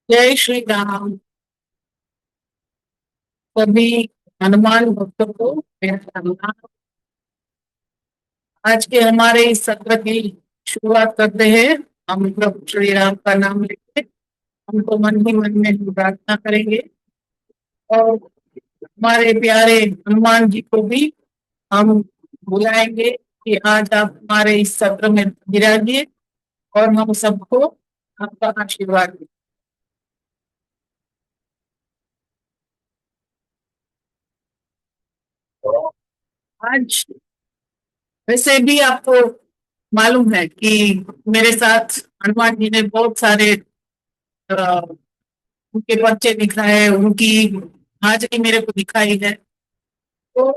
जय श्री राम। सभी हनुमान भक्तों को मेरा प्रणाम। आज के हमारे इस सत्र की शुरुआत करते हैं। हम प्रभु श्री राम का नाम लेके हमको मन ही मन में हम प्रार्थना करेंगे और हमारे प्यारे हनुमान जी को भी हम बुलाएंगे कि आज आप हमारे इस सत्र में विराजिए और हम सबको आपका आशीर्वाद दें। तो आज वैसे भी आपको मालूम है कि मेरे साथ हनुमान जी ने बहुत सारे अ, उनके पर्चे दिखाए, उनकी हाजिरी मेरे को दिखाई है। तो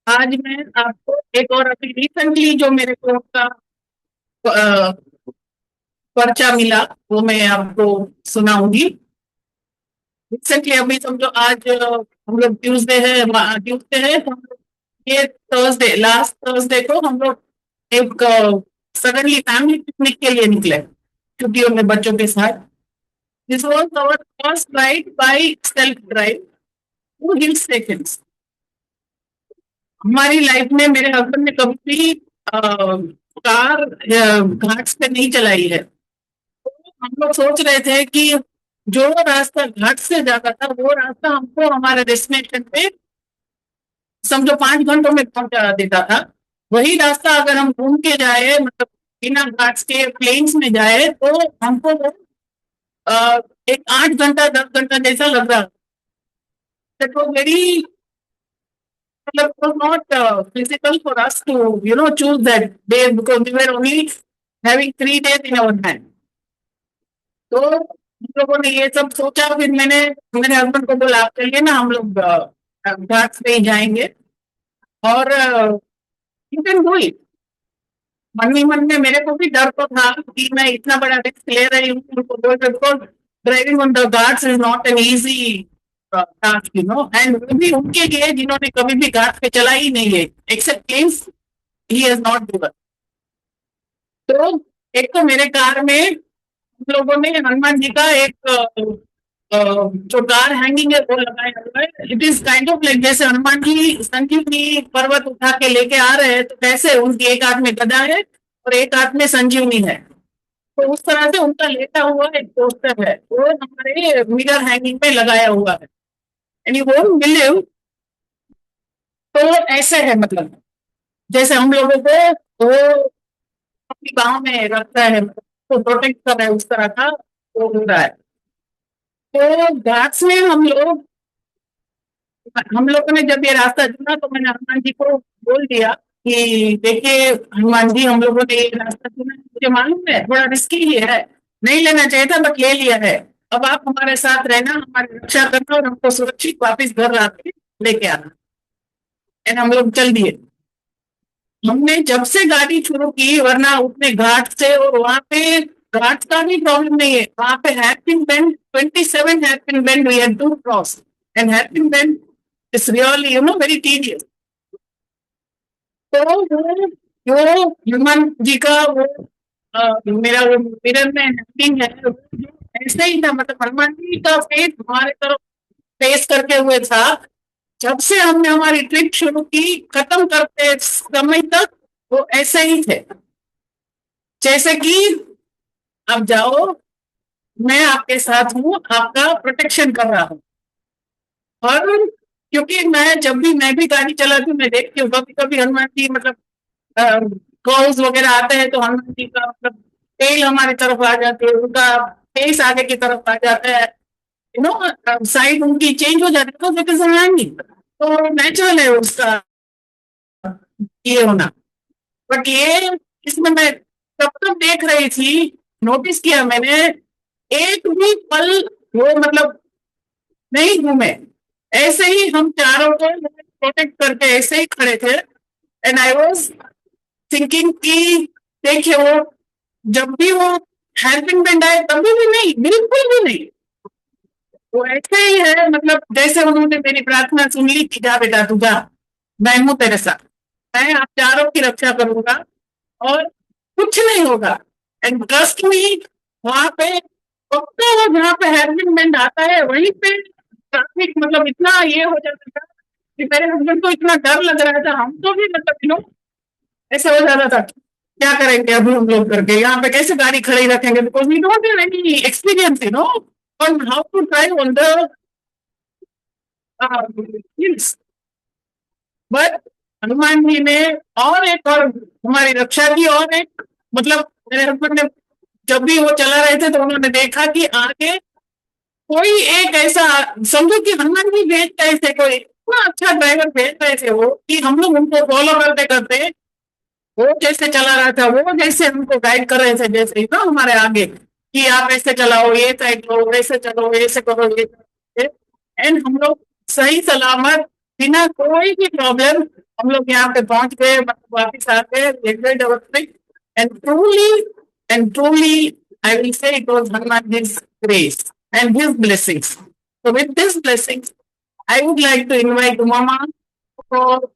आज मैं आपको एक और अभी रिसेंटली जो मेरे को उसका अ, पर्चा मिला वो मैं आपको सुनाऊंगी। रिसेंटली अभी समझो आज हम लोग ट्यूसडे है, ट्यूसडे है तो हम लोग ये थर्सडे, लास्ट थर्सडे को हम लोग एक सडनली फैमिली पिकनिक के लिए निकले छुट्टियों में बच्चों के साथ। This was our first ride by self drive to hill station. हमारी लाइफ में मेरे हस्बैंड ने कभी भी कार घाट पे नहीं चलाई है। तो हम लोग सोच रहे थे कि जो रास्ता घाट से जाता था वो रास्ता हमको हमारे डेस्टिनेशन पे समझो 5 घंटों में पहुंचा देता था। वही रास्ता अगर हम घूम के जाए, मतलब बिना घाट के प्लेन्स में जाए, तो हमको वो अ, एक 8 घंटा 10 घंटा जैसा लग रहा। दैट वाज वेरी, मतलब it was not physical for us to choose that day because we were only having 3 days in our hand. तो हम लोगों ने ये सब सोचा, फिर मैंने मेरे हस्बैंड को बोला आप चलिए ना, हम लोग घाट पे ही जाएंगे और यू कैन डू इट। मन ही मन में मेरे को भी डर तो था कि मैं इतना बड़ा रिस्क ले रही हूँ, उनको बोल रहे because driving on the Ghats is not an easy task, and वो भी उनके लिए जिन्होंने कभी भी घाट पे चला ही नहीं है except plains, he has not given. तो एक तो मेरे कार में हम लोगों ने हनुमान जी का एक जो कार हैंगिंग है वो लगाया हुआ है। It is kind of like जैसे हनुमान जी संजीवनी पर्वत उठा के लेके आ रहे हैं तो कैसे उनकी एक हाथ में गदा है और एक हाथ में संजीवनी है, तो उस तरह से उनका लेटा हुआ एक पोस्टर है वो हमारे मिरर हैंगिंग पे लगाया हुआ है। एंड यू वोंट बिलीव, तो ऐसे है मतलब जैसे हम लोगों को वो अपनी बाहों में रखता है, तो प्रोटेक्ट कर रहा है, उस तरह का वो हो रहा है। तो घाट्स में हम लोगों ने जब ये रास्ता चुना तो मैंने हनुमान जी को बोल दिया कि देखिए हनुमान जी, हम लोगों ने ये रास्ता चुना, मुझे मालूम है थोड़ा रिस्की ही है, नहीं लेना चाहिए था बट ले लिया है। अब आप हमारे साथ रहना, हमारी रक्षा करना और हमको सुरक्षित वापस घर आके लेके आना। एंड हम लोग चल दिए। हमने जब से गाड़ी शुरू की, वरना उतने घाट से और वहां पे घाट का भी प्रॉब्लम नहीं है, वहां पे happy bend 27 happy bend we had to cross. And happy bend is really very tedious. तो वो हनुमान जी का वो मेरा वो मिरर में एक्टिंग है वो ऐसे ही था, मतलब हनुमान जी का फेस हमारे तरफ फेस करके हुए था। जब से हमने हमारी ट्रिप शुरू की खत्म करते समय तक वो ऐसे ही थे, जैसे कि आप जाओ, मैं आपके साथ हूँ, आपका प्रोटेक्शन कर रहा हूँ। और क्योंकि मैं भी गाड़ी चलाती हूँ, मैं देखती हूँ कभी कभी हनुमान जी मतलब कॉल्स वगैरह आते हैं तो हनुमान जी का मतलब टेल हमारी तरफ आ जाती है, उनका फेस आगे की तरफ आ जाता है, साइड उनकी चेंज हो जाती है, तो बिकॉज तो नेचुरल है उसका ये होना। बट ये इसमें मैं तब तक देख रही थी, नोटिस किया मैंने, एक भी पल वो मतलब नहीं घूमे, ऐसे ही हम चारों को प्रोटेक्ट करके ऐसे ही खड़े थे। एंड आई वॉज थिंकिंग कि देखिए वो जब भी वो हेल्पिंग बैंड आए तभी भी नहीं, बिल्कुल भी नहीं, वो ऐसे ही है, मतलब जैसे उन्होंने मेरी प्रार्थना सुन ली कि जा बेटा तू जा, मैं हूं तेरे साथ, मैं आप चारों की रक्षा करूंगा और कुछ नहीं होगा। एंड ट्रस्ट मी, वहां पे फक्त वो जहाँ पे हेयरपिन बेंड आता है वहीं पे ट्रैफिक मतलब इतना ये हो जाता था कि मेरे हस्बैंड को इतना डर लग रहा था, हम तो भी मतलब ऐसे हो जाता था क्या करेंगे अब हम लोग करके यहाँ पे कैसे गाड़ी खड़ी रखेंगे, because we don't have any experience on how to drive on the hills. But Hanuman ji ने और हमारी रक्षा की, और एक मतलब मेरे हस्बैंड ने जब भी वो चला रहे थे तो उन्होंने देखा कि आगे कोई एक ऐसा, समझो कि हनुमान जी भेज रहे थे, कोई इतना अच्छा ड्राइवर भेज रहे थे वो कि हम लोग उनको फॉलो करते करते वो जैसे चला रहा था, वो जैसे हमको गाइड कर रहे थे, जैसे ना हमारे आगे कि आप ऐसे चलाओ, ये साइड लो, वैसे चलो, ऐसे करो, ये एंड हम लोग सही सलामत बिना कोई भी प्रॉब्लम हम लोग यहाँ पे पहुंच गए, मतलब वापिस आ गए, enjoyed our trip and truly I will say it was Hanumanji's grace and his blessings. So with this blessings, I would like to invite Mama for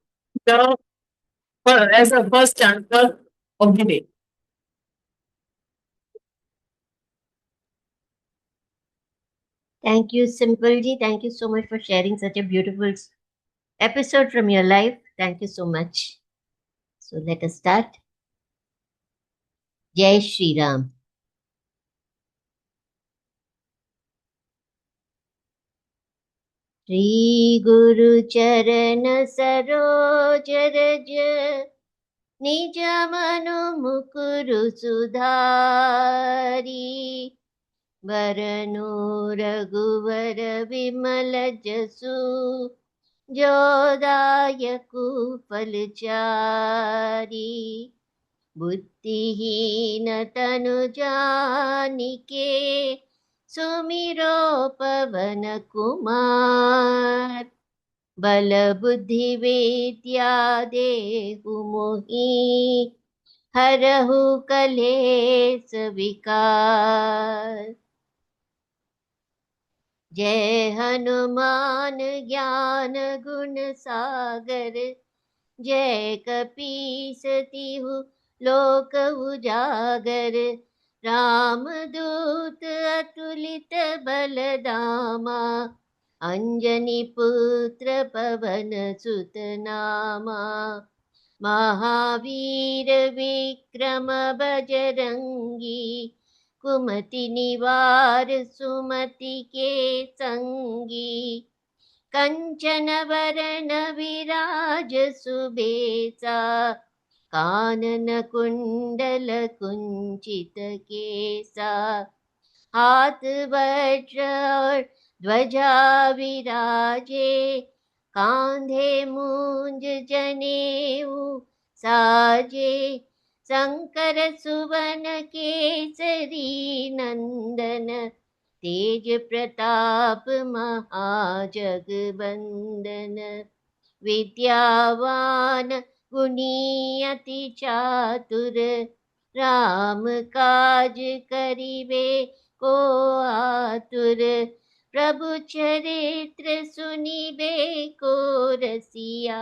the as a first answer of the day. Thank you, Simple ji. Thank you so much for sharing such a beautiful episode from your life. Thank you so much. So let us start. Jai Shri Ram. Shri गुरु चरण सरोज रज निज मनु मुकुरु सुधारी वरनु रघुवर विमल जसु जोदायकु फलचारी बुद्धिहीन तनु जानिके सुमिरो पवन कुमार बल बुद्धि विद्या देहु मोहि हरहु कलेस विकार। जय हनुमान ज्ञान गुण सागर जय कपीस तिहु लोक उजागर राम दूत अतुलित बलधामा अंजनी पुत्र पवन सुत नामा महावीर विक्रम बजरंगी कुमति निवार सुमति के संगी कंचन वरण विराज सुबेसा कानन कुंडल कुंचित केसा हाथ वज्र और ध्वजा विराजे कांधे मूंज जनेऊ साजे शंकर सुवन केसरी नंदन तेज प्रताप महाजगबंदन विद्यावान गुणी अति चातुर राम काज करिबे को आतुर प्रभु चरित्र सुनिबे को रसिया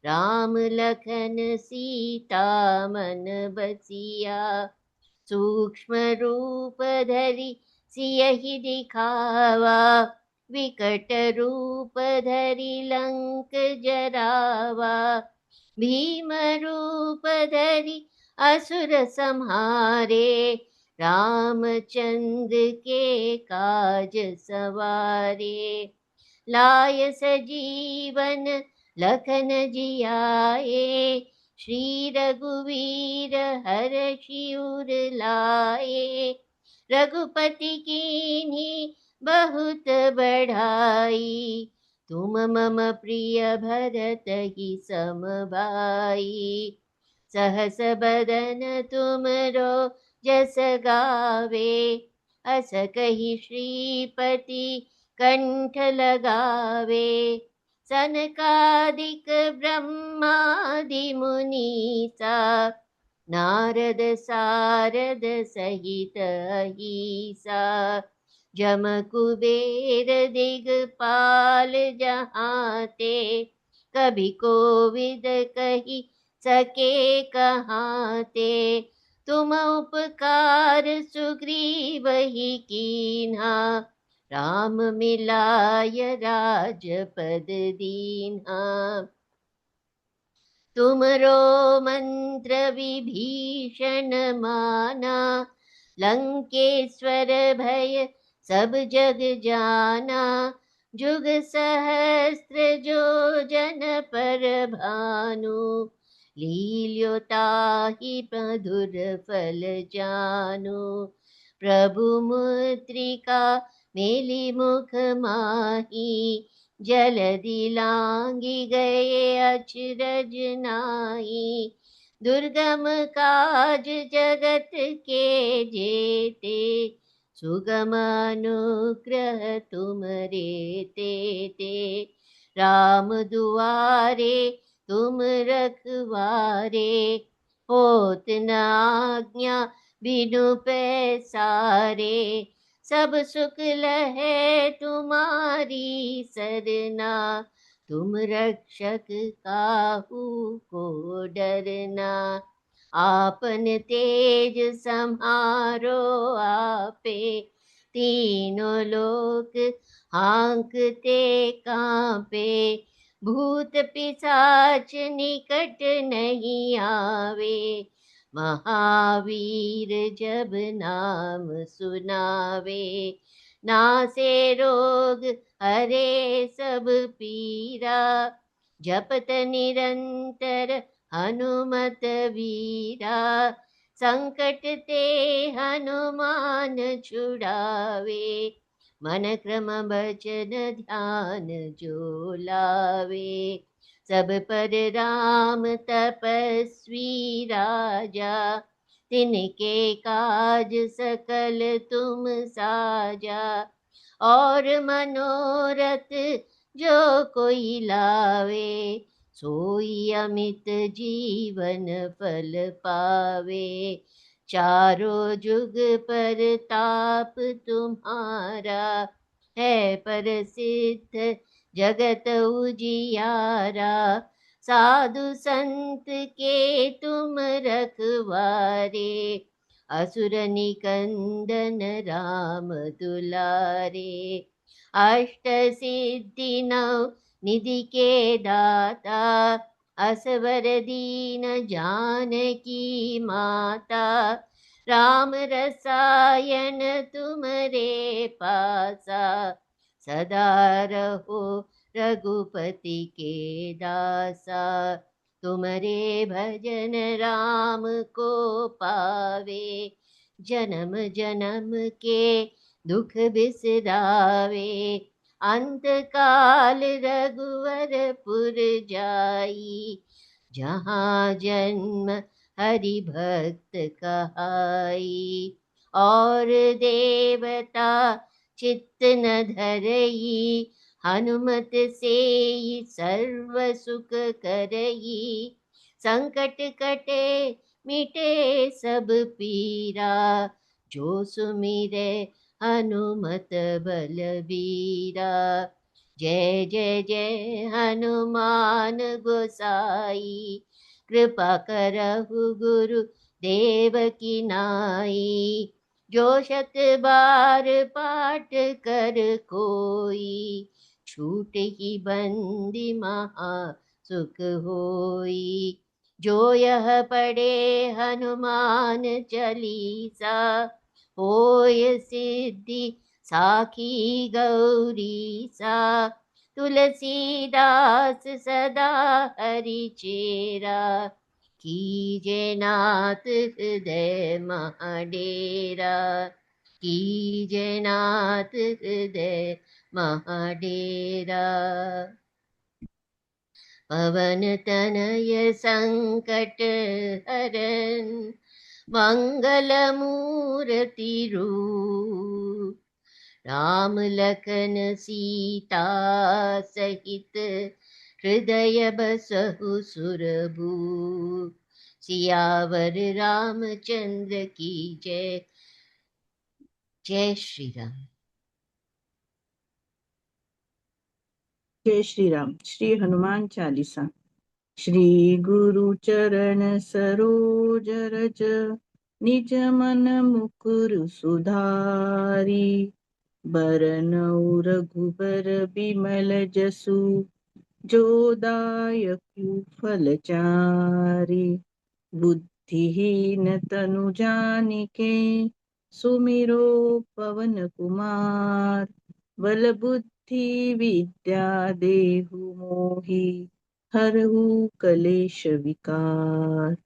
राम लखन सीता मन बसिया सूक्ष्म रूप धरि सियहि दिखावा विकट रूप धरि लंक जरावा भीम रूप धरि असुर संहारे रामचंद्र के काज सवारे लाय सजीवन लखन जियाए श्री रघुवीर हर्षि उर लाए रघुपति कीन्ही बहुत बढ़ाई तुम मम प्रिय भरत ही सम भाई सहस बदन तुमरो जस गावे अस कहि श्रीपति कंठ लगावे सनकादिक ब्रह्मादि मुनीसा नारद सारद सहित अहिसा जम कुबेर दिगपाल जहाते कभी कोविद कही सके कहाते तुम उपकार सुग्रीव ही कीन्हा, राम मिलाय राजपद दीन्हा। तुमरो मंत्र विभीषण माना, लंकेश्वर भय सब जग जाना। जुग सहस्त्र जो जन पर भानु, लील्यो ताहि मधुर फल जानु। प्रभु मुद्रिका मेली मुख माही, जलधि लांघि गए अचरज नाहि। दुर्गम काज जगत के जेते, सुगम अनुग्रह तुमरे तेते। राम दुआरे तुम रखवारे, होत न आज्ञा बिनु पैसारे। सब सुख लहे तुम्हारी सरना, तुम रक्षक काहू को डरना। आपन तेज सम्हारो आपे, तीनों लोक हांकते कांपे। भूत पिशाच निकट नहीं आवे, महावीर जब नाम सुनावे। नासे रोग हरे सब पीरा, जपत निरंतर हनुमत वीरा। संकट ते हनुमान छुड़ावे, मन क्रम बचन ध्यान जो लावे। सब पर राम तपस्वी राजा, तिनके काज सकल तुम साजा। और मनोरथ जो कोई लावे, सोई अमित जीवन फल पावे। चारों जुग पर ताप तुम्हारा, है प्रसिद्ध जगत उजियारा। साधु संत के तुम रखवारे, असुर निकंदन राम दुलारे। अष्ट सिद्धि नव निधि के दाता, असवर दीन जानकी माता। राम रसायन तुमरे पासा, सदा रहो रघुपति के दासा। तुमरे भजन राम को पावे, जन्म जन्म के दुख बिसरावे। अंत काल रघुवरपुर जाई, जहाँ जन्म हरि भक्त कहाई। और देवता चित्त न धरई, हनुमत से सर्व सुख करई। संकट कटे मिटे सब पीरा, जो सुमिरे हनुमत बलबीरा। जय जय जय हनुमान गोसाई, कृपा करहु गुरु देव की नाई। जो शत बार पाठ कर कोई, छूट ही बंदी महा सुख होई। जो यह पढ़े हनुमान चालीसा, होय सिद्धि साखी गौरी सा। तुलसीदास सदा हरि चेरा, कीजे नाथ हृदय महाडेरा। कीजे नाथ हृदय महाडेरा। पवन तनय संकट हरन, मंगल मूर्ति रूप। राम लखन सीता सहित, हृदय बसहु सुरभूप। सियावर रामचंद्र की जय। जय श्री राम। जय श्री राम। श्री हनुमान चालीसा। श्री गुरु चरण सरोज रज, निज मन मुकुर सुधारी। बरनउँ रघुबर बिमल जसु, जो दायकु फल चारि। बुद्धिहीन तनु जानिके, सुमिरो पवन कुमार। बल बुद्धि विद्या देहु मोहि, हरहु कलेश विकार।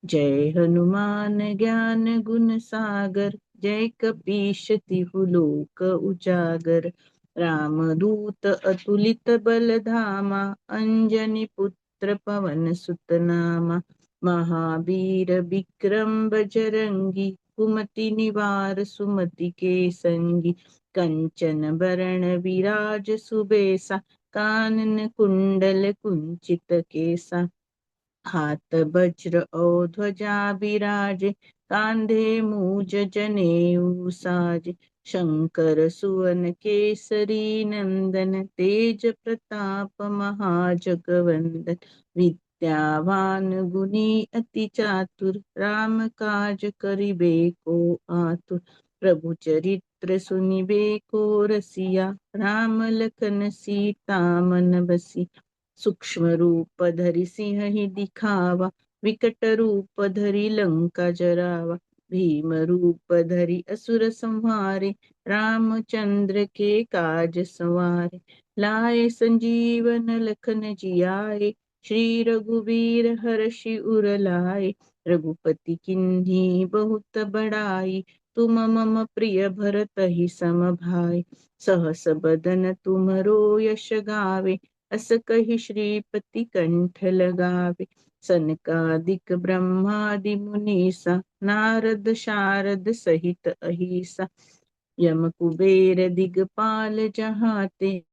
जय हनुमान ज्ञान गुण सागर, जय कपीश तिहु लोक उजागर। रामदूत अतुलित बल धामा, अंजनी पुत्र पवन सुत नामा। महावीर विक्रम बजरंगी, कुमति निवार सुमति के संगी। कंचन बरण विराज सुबेसा, कानन कुंडल कुंचित केसा। हाथ वज्र और ध्वजा बिराजे, कांधे मूज जनेऊ साजे। शंकर सुवन केसरी नंदन, तेज प्रताप महाजगवंदन। विद्यावान गुणी अति चातुर, राम काज करिबे को आतुर। प्रभु चरित्र सुनिबे को रसिया, राम लखन सीता मन बसिया। सूक्ष्म रूप धरि सिंह दिखावा, विकट रूप धरि लंका जरावा। भीम रूप धरि असुर संहारे, रामचंद्र के काज सवारे। लाए संजीवन लखन जियाए, श्री रघुवीर हर्षि उर लाए। रघुपति किन्ही बहुत बड़ाई, तुम मम प्रिय भरतहि सम भाई। सहस बदन तुमरो यश गावे, अस कहि श्रीपति कंठ लगावे। सनकादिक ब्रह्मादि मुनीसा, नारद शारद सहित अहिसा। यम कुबेर दिगपाल जहाते,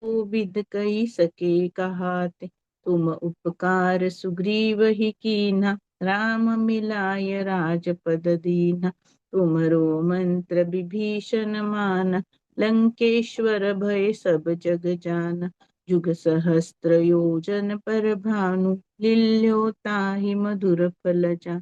विद कही सके कहाते। तुम उपकार सुग्रीव ही कीन्हा, राम मिलाय राजपद दीन्हा। तुमरो मंत्र विभीषण माना, लंकेश्वर भय सब जग जाना। जुग सहस्त्र योजन पर भानु, लील्यो ताहि मधुर फल जान।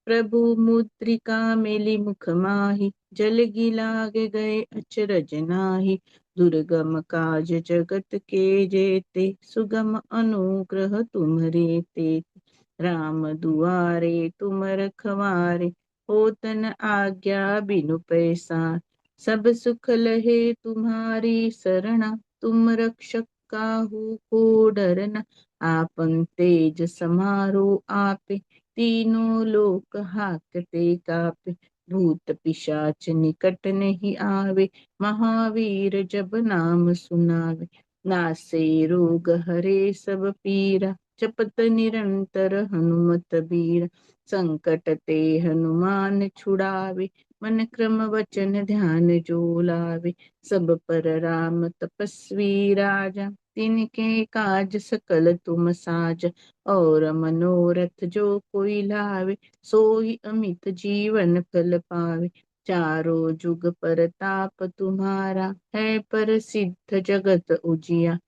प्रभु मुद्रिका मेली मुख माहि, जल गिलाग गए अचरज नाहि। दुर्गम काज जगत के जेते, सुगम अनुग्रह तुम्हरे तेते। राम दुआरे तुम रखवारे, होतन आज्ञा बिनु पैसार। सब सुख लहे तुम्हारी सरना, तुम रक्षक काहू को डरना। आपन तेज समारो आपे, तीनों लोक हाकते कापे। भूत पिशाच निकट नहीं आवे, महावीर जब नाम सुनावे। नासे रोग हरे सब पीरा, जपत निरंतर हनुमत बीरा। संकट ते हनुमान छुड़ावे, मन क्रम वचन ध्यान जो लावे। सब पर राम तपस्वी राजा, तिनके काज सकल तुम साजा। और मनोरथ जो कोई लावे, सोई अमित जीवन फल पावे। चारों जुग परताप तुम्हारा, है प्रसिद्ध जगत उजिया।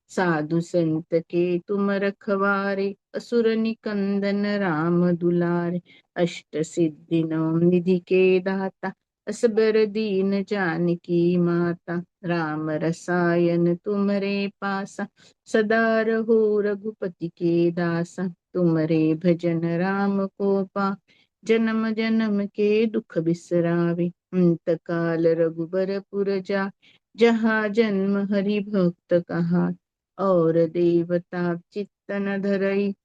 साधु संत के तुम रखवारे, असुर निकंदन राम दुलारे। अष्ट सिद्धि नव निधि के दाता, असबर दीन जानकी माता। राम रसायन तुम्हरे पासा, सदा रहो रघुपति के दासा। तुम्हरे भजन राम को पा, जन्म जन्म के दुख बिसरावे। अंत काल रघुबर पुर जा, जहाँ जन्म हरि भक्त कहा। और देवता चित्तन धरई,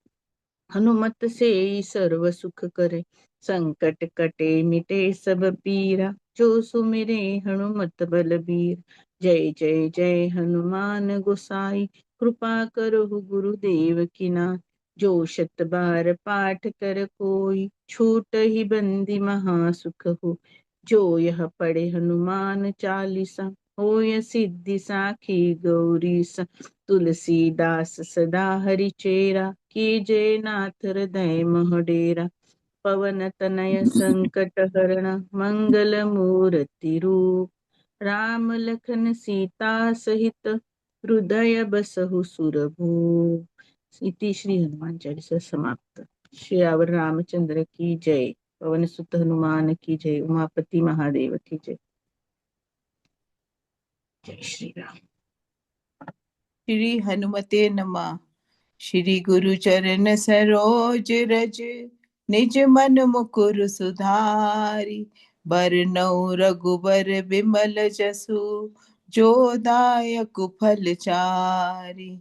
हनुमत से सर्व सुख करे। संकट कटे मिटे सब पीरा, जो सुमिरे हनुमत बलबीर। जय जय जय हनुमान गोसाई, कृपा करो गुरुदेव की नाय। जो शत बार पाठ कर कोई, छूट ही बंदी महासुख हो। जो यह पढ़े हनुमान चालीसा, होय सिद्धि साखी गौरीसा। तुलसीदास सदा हरिचेरा, कीजे नाथ हृदय मह डेरा। पवन तनय संकट हरण, मंगल मूर्ति रूप। राम लखन सीता सहित, हृदय बसहु सुरभूप। इति श्री हनुमान चालीसा समाप्त। श्री रामचंद्र की जय। पवन सुत हनुमान की जय। उमापति महादेव की जय। जय श्री राम। श्री हनुमते नमः। श्री गुरु चरण सरोज रज, निज मन मुकुर सुधारि। बरनउँ रघुबर बिमल जसु, जो दायक फल चारि।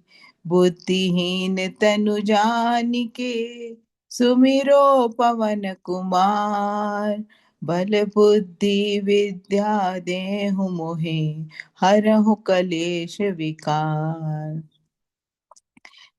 बुद्धिहीन तनु जानिके, सुमिरो पवन कुमार। बल बुद्धि विद्या देहु मोहि, हरहु कलेश विकार।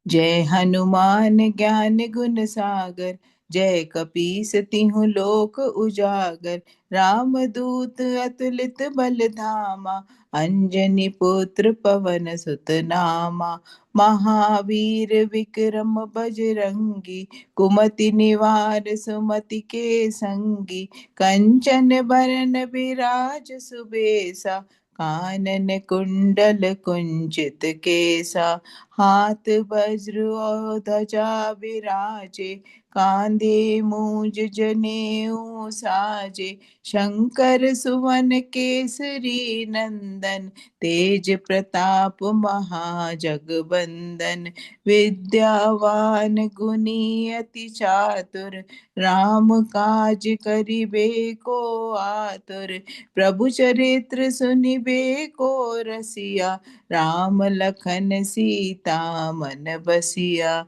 जय हनुमान ज्ञान गुण सागर, जय कपीस तिहु लोक उजागर। राम दूत अतुलित बल धामा, अंजनी पुत्र पवन सुत नामा। महावीर विक्रम बजरंगी, कुमति निवार सुमति के संगी। कंचन बरन बिराज सुबेसा, कानन कुंडल कुंचित केसा। हाथ वज्र और ध्वजा विराजे, कांधे मूंज जनेऊ साजे। शंकर सुवन केसरी नंदन, तेज प्रताप महाजगबंदन। विद्यावान गुणी अति चातुर, राम काज करिबे को आतुर। प्रभु चरित्र सुनिबे को रसिया, राम लखन सीता मन बसिया।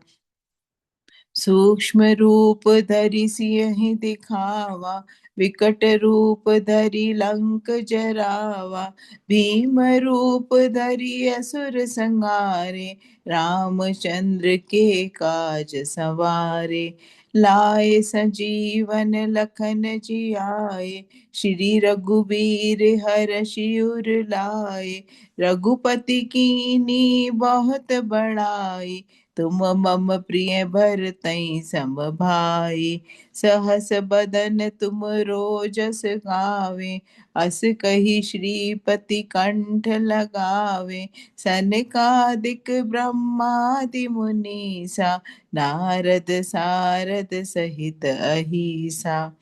सूक्ष्म रूप धरि सियहि दिखावा, विकट रूप धरि लंक जरावा। भीम रूप धरि असुर संहारे, रामचंद्र के काज सवारे। लाए संजीवन लखन जियाए, श्री रघुबीर हरषि उर लाए। रघुपति कीनी बहुत बड़ाई, तुम मम प्रिय भरतहि सम भाई। सहस बदन तुम रोजस गावे, अस कही श्रीपति कंठ लगावे। सनकादिक ब्रह्मादि मुनीसा, नारद सारद सहित अहीसा।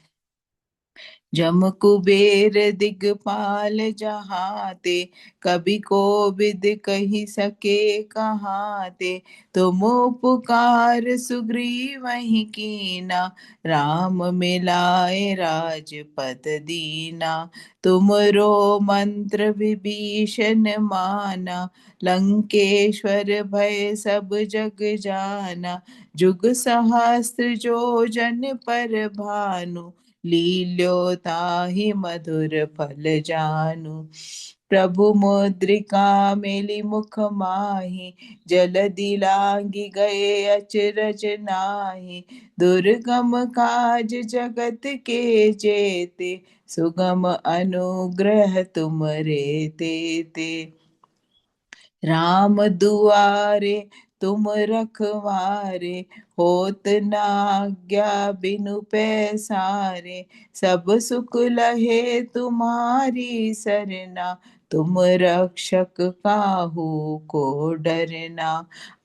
जम कुबेर दिगपाल जहाते, कभी कोविद कही सके कहाते। तुम उपकार सुग्रीवहि कीना, राम मिलाए राजपद दीना। तुमरो मंत्र विभीषण माना, लंकेश्वर भय सब जग जाना। जुग सहस्त्र जो जन पर भानु, लील्यो ताहि मधुर फल जानु। प्रभु मुद्रिका मेलि मुख माहि, जलधि लांघि गए अचरज नाहि। दुर्गम काज जगत के जेते, सुगम अनुग्रह तुम रे तेते। राम दुआरे तुम रखवारे, होत न आज्ञा बिनु पैसारे। सब सुख लहे तुम्हारी सरना, तुम रक्षक काहू को डरना।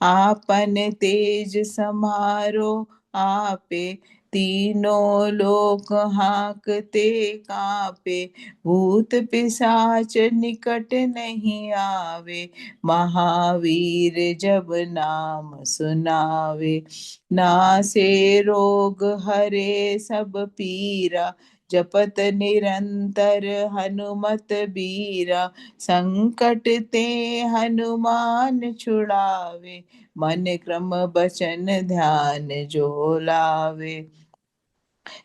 आपन तेज समारो आपे, तीनों लोक हांकते कांपे। भूत पिशाच निकट नहीं आवे, महावीर जब नाम सुनावे। नासे रोग हरे सब पीरा, जपत निरंतर हनुमत बीरा। संकट ते हनुमान छुड़ावे, मन क्रम बचन ध्यान जो लावे।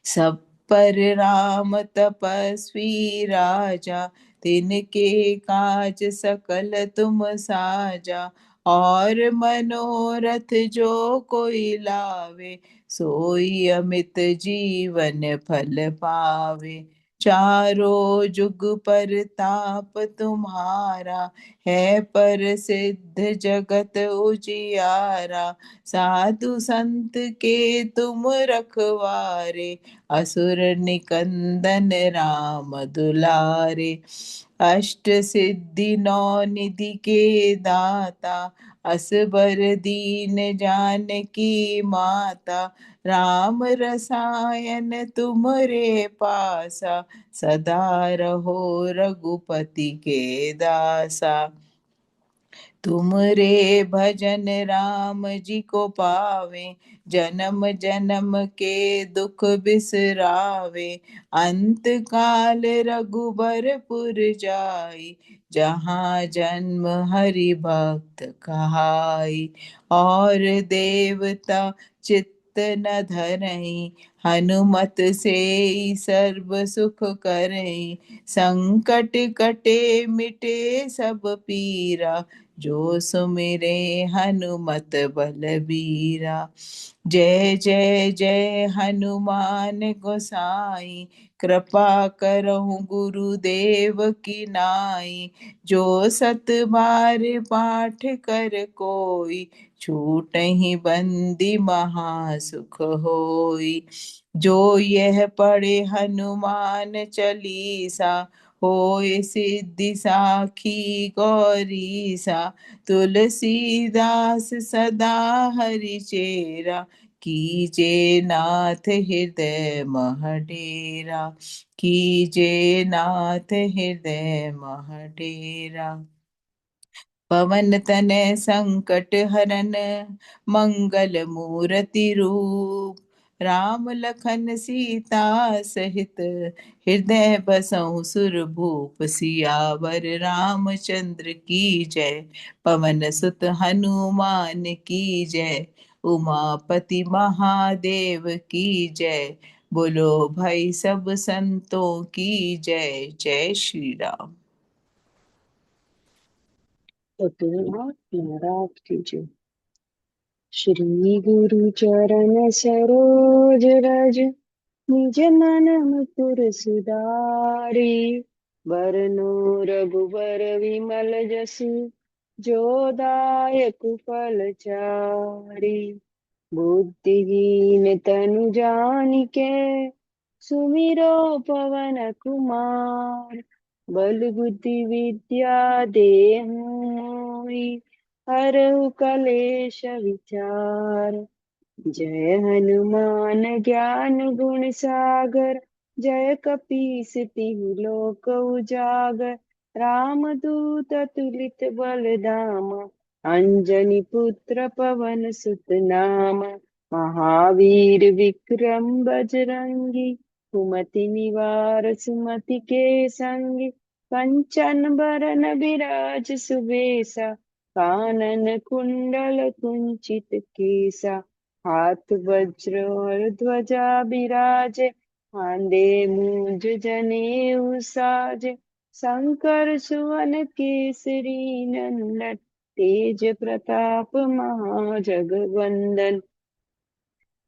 सब पर राम तपस्वी राजा, तिनके काज सकल तुम साजा। और मनोरथ जो कोई लावे, सोई अमित जीवन फल पावे। चारों जुग परताप तुम्हारा, है प्रसिद्ध जगत उजियारा। साधु संत के तुम रखवारे, असुर निकंदन राम दुलारे। अष्ट सिद्धि नौ निधि के दाता, असबर दीन जानकी माता, राम रसायन तुमरे पासा, सदा रहो रघुपति के दासा। तुम रे भजन राम जी को पावे, जन्म जन्म के दुख बिसरावे। अंत काल रघुबरपुर जाई, जहाँ जन्म हरि भक्त कहाई। और देवता चित्त न धरई, हनुमत से सर्व सुख करई। संकट कटे मिटे सब पीरा, जो सुमिरे हनुमत बलबीरा। जय जय जय हनुमान गोसाई, कृपा करहु गुरुदेव की नाई। जो सत बार पाठ कर कोई, छूटहि बंदी महासुख होई। जो यह पढ़े हनुमान चालीसा, होय सिद्धि साखी गौरीसा। तुलसीदास सदा हरि चेरा, कीजे नाथ हृदय मह डेरा। कीजे नाथ हृदय मह डेरा। पवन तनय संकट हरन, मंगल मूर्ति रूप। राम लखन सीता सहित, हृदय बसहु सुरभूप। सियावर रामचंद्र की जय, पवन सुत हनुमान की जय। उमापति महादेव की जय, बोलो भाई सब संतों की जय। जय श्री राम। तो तुलनाथ महाराज की जय। श्री गुरु चरण सरोज रज, निज मन मुकुर सुधारी। वरनो रघुबर विमल जसु, जो दायक फल चारी। बुद्धिहीन तनु जानिके, सुमिरो पवन कुमार। बल बुद्धि विद्या देहु मोहि, हरहु कलेश विचार। जय हनुमान ज्ञान गुण सागर, जय कपीस तिहु लोक उजागर। रामदूत तुलित बलधामा, अंजनी पुत्र पवन सुत नामा। महावीर विक्रम बजरंगी, कुमति निवार सुमति के संगी। कंचन बरन बिराज सुबेसा, कानन कुंडल कुंचित केसा। हाथ वज्र और ध्वजा बिराजे, खांदे मूंज जनेऊ साजे। शंकर सुवन केसरी नंदन, तेज प्रताप महाजगवंदन।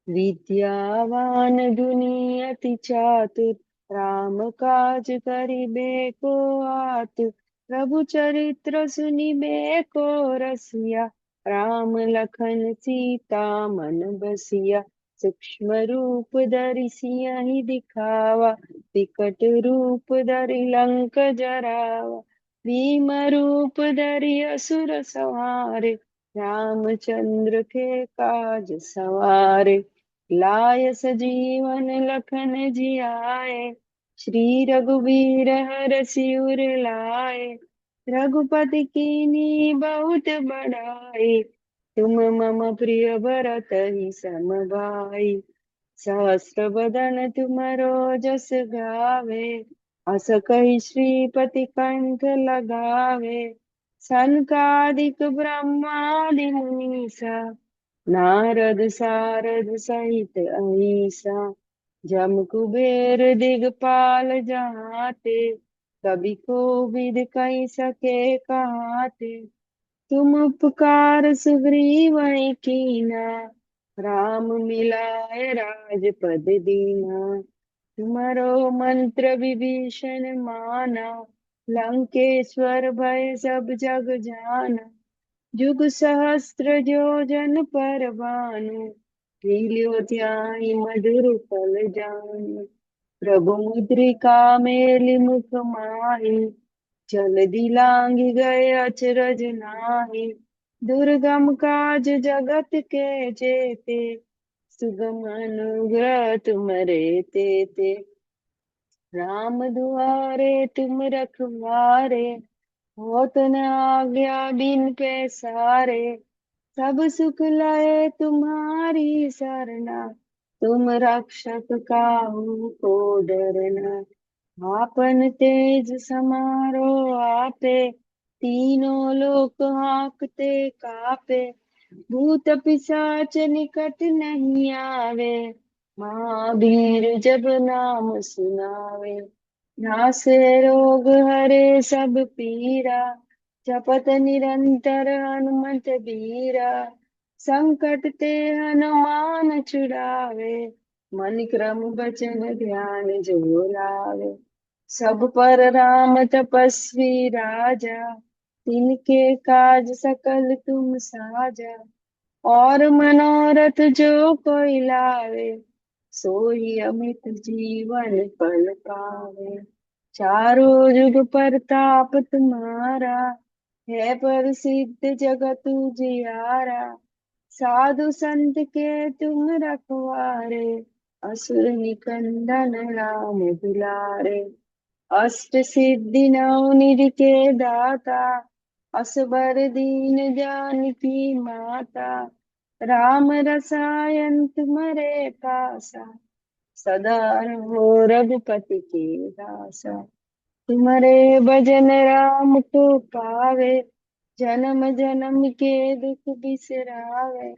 विद्यावान गुणी अति चातुर, राम काज करिबे को आतुर। प्रभु चरित्र सुनिबे को रसिया, राम लखन सीता मन बसिया। सूक्ष्म रूप धरि सियहि दिखावा, विकट रूप धरि लंक जरावा। भीम रूप धरि असुर संहारे, रामचंद्र के काज सवारे। लाय सजीवन लखन जियाए, श्री रघुवीर हरषि उर लाए। रघुपति कीन्ही बहुत बड़ाई, तुम मम प्रिय भरत ही सम भाई। सहस्र बदन तुमरो जस गावे, अस कहि श्रीपति कंठ लगावे। सनकादिक ब्रह्मादि मुनीसा, नारद सारद सहित अहिसा। जम कुबेर दिगपाल जहाते, कवि कोविद कहि सके कहाते। तुम उपकार सुग्रीव कीना, राम मिलाए राजपद दीना। तुम्हारो मंत्र विभीषण माना, लंकेश्वर भय सब जग जाना। जुग सहस्त्र जो जन पर भानु, लील्यो ध्यान मधुर फल जानु। प्रभु मुद्रिका मेलि मुख माहि, जल दिलांग गए अचरज नाही। दुर्गम काज जगत के जेते, सुगम अनुग्रह तुम्हारे तेते। राम दुआरे तुम रखवारे, होत न आज्ञा बिन पैसारे। सब सुख लय तुम्हारी सरना, तुम रक्षक काहू को डरना। आपन तेज समारो आपे, तीनों लोक हांकते कापे। भूत पिशाच निकट नहीं आवे, महावीर जब नाम सुनावे। नासे रोग हरे सब पीरा, जपत निरंतर हनुमत बीरा। संकट ते हनुमान छुड़ावे, मन क्रम बचन ध्यान जो लावे। सब पर राम तपस्वी राजा, तिनके काज सकल तुम साजा। और मनोरथ जो कोई लावे, सोई अमित जीवन फल पावे। चारों जुग परताप तुम्हारा, है प्रसिद्ध जगत जियारा। साधु संत के तुम रखवारे, असुर निकंदन राम दुलारे। अष्ट सिद्धि नौ निधि के दाता, असबर दीन जानकी माता। राम रसायन तुम्हारे पासा, सदा रहो रघुपति के दासा। तुम्हारे भजन राम को पावे, जन्म जन्म के दुख बिसरावे।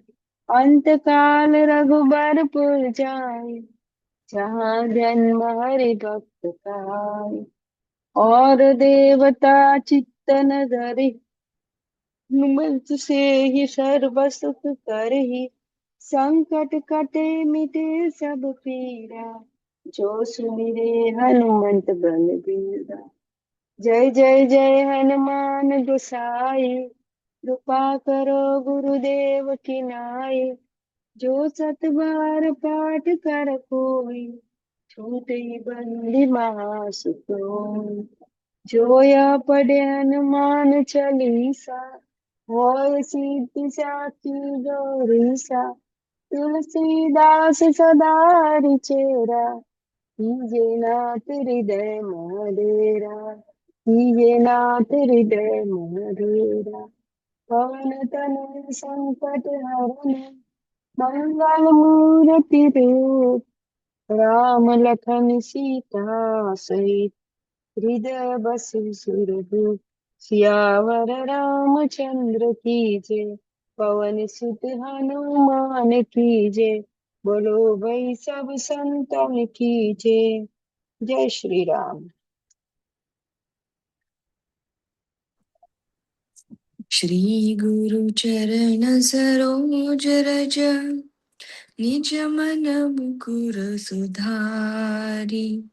अंत काल रघुबरपुर जाए, जहाँ जन्म हरि भक्त कहाए। और देवता चित्तन धरि, हनुमंत से ही सर्व सुख करहि। संकट कटे मिटे सब पीरा, जो सुमिरे हनुमंत बल बीरा। जय जय जय हनुमान गोसाई, कृपा करो गुरुदेव की नाई। जो सत बार पाठ कर कोई, छूटे बंदी महासुख होई। जो या पढ़े हनुमान चालीसा, होय सिद्धि साखी गौरीसा। तुलसीदास सदा रिचेरा, कीजे नाथ हृदय महडेरा। कीजे नाथ हृदय महडेरा। पवन तनय संकट हरन, मंगल मूर्ति रूप। राम लखन सीता सहित, हृदय बसु सुरभूप। सियावर रामचंद्र की जय, पवन सुत हनुमान की जय। बोलो भाई सब संतन की जय। जय श्री राम। श्री गुरु चरण सरोज रज, निज मन मुकुर सुधारी।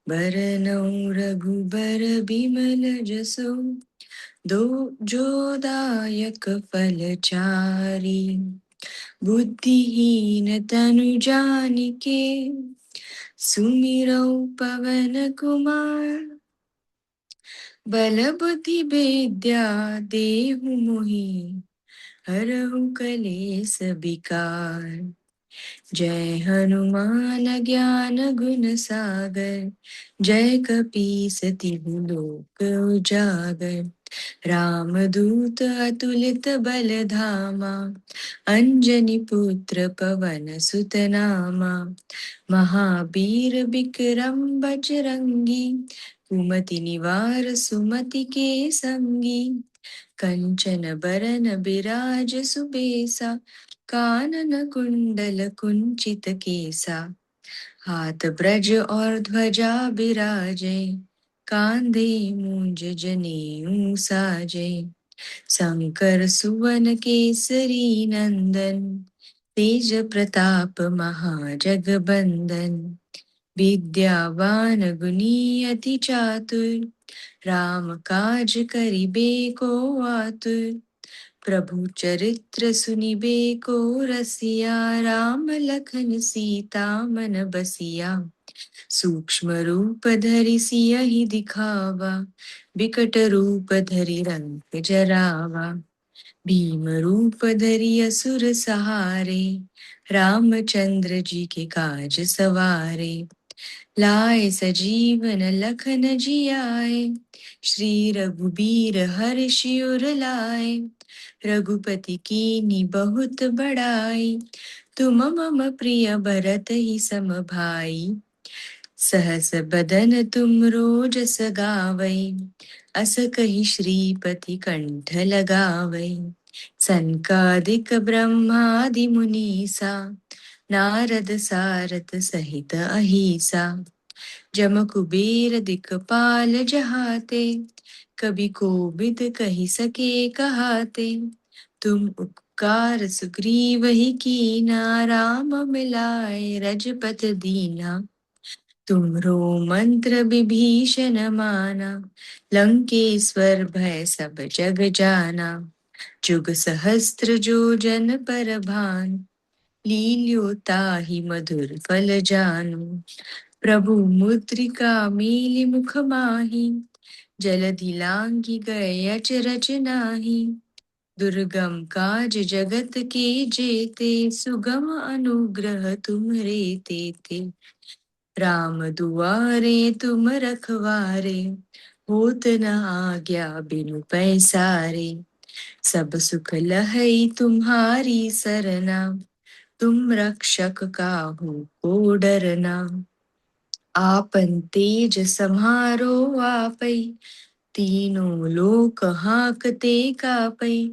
बरनउँ रघुबर बिमल जसु, दो जो दायक फल चारि। बुद्धिहीन तनु जानिके, सुमिरौ पवन कुमार। बल बुद्धि विद्या देहु मोहि, हरहु कलेस विकार। जय हनुमान ज्ञान गुण सागर, जय कपीस तिहु लोक उजागर। रामदूत अतुलित बल धामा, अंजनी पुत्र पवन सुत नामा। महावीर विक्रम बजरंगी, कुमति निवार सुमति के संगी। कंचन बरन बिराज सुबेसा, कानन कुंडल कुंचित केसा। हाथ ब्रज और ध्वजा बिराजे, कांधे मूंज जनेऊ साजे। शंकर सुवन केसरी नंदन, तेज प्रताप महाजगबंदन। विद्यावान गुणी अति चातुर, राम काज करिबे को आतुर। प्रभु चरित्र सुनिबे को रसिया, राम लखन सीता मन बसिया। सूक्ष्म रूप धरि सियहि दिखावा, बिकट रूप धरि रंग जरावा। भीम रूप धरि असुर सहारे, रामचंद्र जी के काज सवारे। लाए सजीवन लखन जियाए, श्री रघुबीर हर्ष उर लाए। रघुपति कीन्ही बहुत बड़ाई, तुम मम प्रिय भरत ही सम भाई। सहस बदन तुम रोजस गावै, अस कहि श्रीपति कंठ लगावै। सनकादिक ब्रह्मादि मुनीसा, नारद सारद सहित अहिसा। जम कुबेर दिखपाल जहाते, कबि कोबिद कहि सके कहाते। तुम उपकार सुग्रीव ही कीना, राम मिलाए रजपत दीना। तुमरो मंत्र विभीषण माना, लंकेश्वर भय सब जग जाना। जुग सहस्त्र जो जन पर भानु, लील्यो ताहि मधुर फल जानू। प्रभु मुद्रिका मीलि मुख माहि, जलधि लांघि गए अचरज नाही। दुर्गम काज जगत के जेते, सुगम अनुग्रह तुम्हरे तेते। राम दुआरे तुम रखवारे, होत न आज्ञा बिनु पैसारे। सब सुख लहई तुम्हारी सरना, तुम रक्षक काहू को डरना। आपन तेज सम्हारो आपै, तीनों लोक हांकते कापै।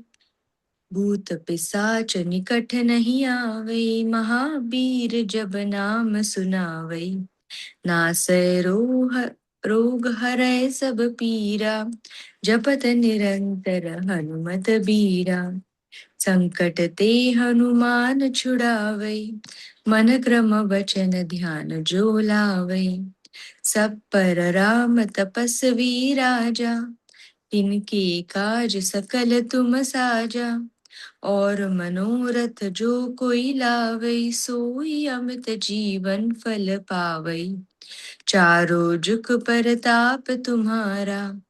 भूत पिशाच निकट नहीं आवे, महावीर जब नाम सुनावै। नासै रोग हरै सब पीरा, जपत निरंतर हनुमत बीरा। संकट ते हनुमान छुड़ावै, मन क्रम वचन ध्यान जो लावै। सब पर राम तपस्वी राजा, तिनके काज सकल तुम साजा। और मनोरथ जो कोई लावै, सोई अमित जीवन फल पावै। चारों जुग परताप तुम्हारा,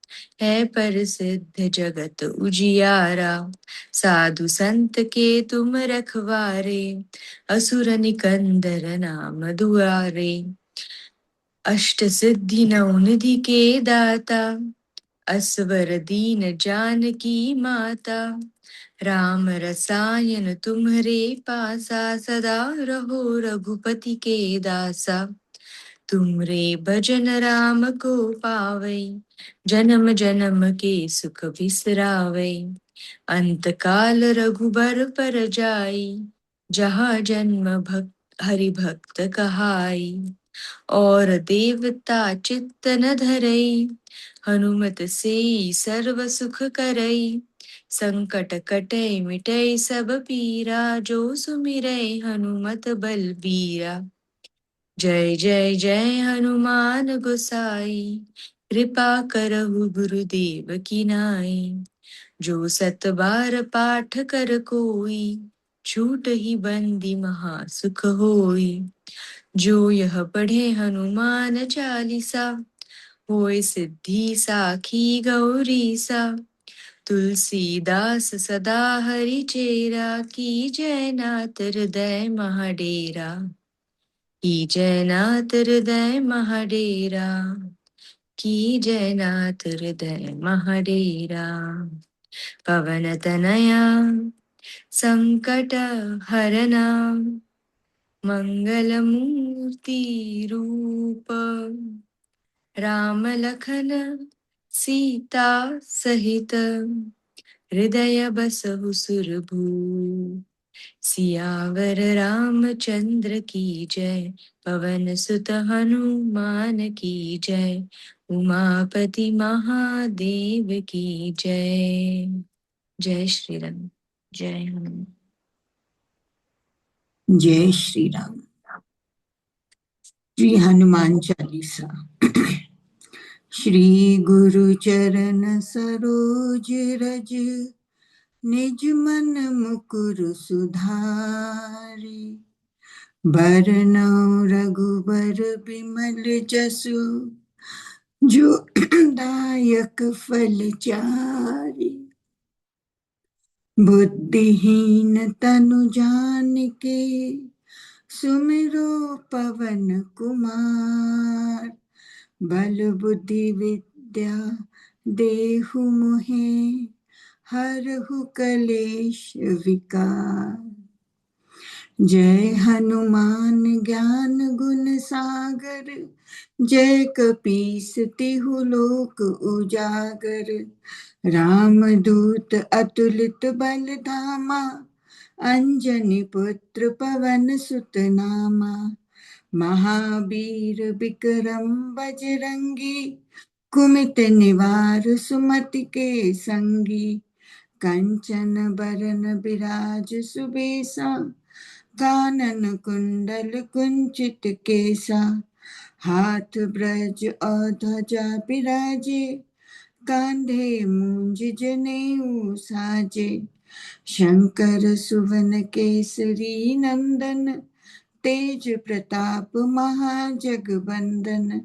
है प्रसिद्ध जगत उजियारा। साधु संत के तुम रखवारे, असुर निकंदर नाम दुआरे। अष्ट सिद्धि नौ निधि के दाता, असवर दीन जानकी माता। राम रसायन तुम्हरे पासा, सदा रहो रघुपति के दासा। तुमरे भजन राम को पावै, जन्म जन्म के सुख बिसरावै। अंत काल रघुबर पर जाई, जहाँ जन्म हरि भक्त कहाई। और देवता चित्त न धरई, हनुमत से सर्व सुख करई। संकट कटै मिटै सब पीरा, जो सुमिरै हनुमत बलबीरा। जय जय जय हनुमान गोसाई, कृपा करहु गुरुदेव की नाई। जो सत बार पाठ कर कोई, छूट ही बंदी महा सुख होई। जो यह पढ़े हनुमान चालीसा, होय सिद्धि साखी गौरी सा। तुलसीदास सदा हरि चेरा, की जय नाथ हृदय महाडेरा। की जय नाथ हृदय महाडेरा, की जय नाथ हृदय महाडेरा। पवन तनया संकट हरना, मंगल मूर्ति रूप। राम लखन सीता सहित, हृदय बसहु सुरभूप। सियावर रामचंद्र की जय, पवन सुत हनुमान की जय। उमापति महादेव की जय। जय श्री राम, जय हनुमान। जय श्री राम। श्री हनुमान चालीसा। श्री गुरु चरण सरोज रज, निज मन मुकुर सुधारि। बरनउँ रघुबर बिमल जसु, जो दायक फल चारि। बुद्धिहीन तनु जान के सुमिरो पवन कुमार। बल बुद्धि विद्या देहु मोहे हरहु कलेश विकार। जय हनुमान ज्ञान गुण सागर, जय कपीस तिहु लोक उजागर। रामदूत अतुलित बल धामा, अंजनी पुत्र पवन सुत नामा। महावीर विक्रम बजरंगी, कुमित निवार सुमति के संगी। कंचन बरन बिराज सुबेसा, कानन कुंडल कुंचित केसा। हाथ ब्रज और ध्वजा बिराजे, कांधे मूंज जनेऊ साजे। शंकर सुवन केसरी नंदन, तेज प्रताप महाजगबंदन।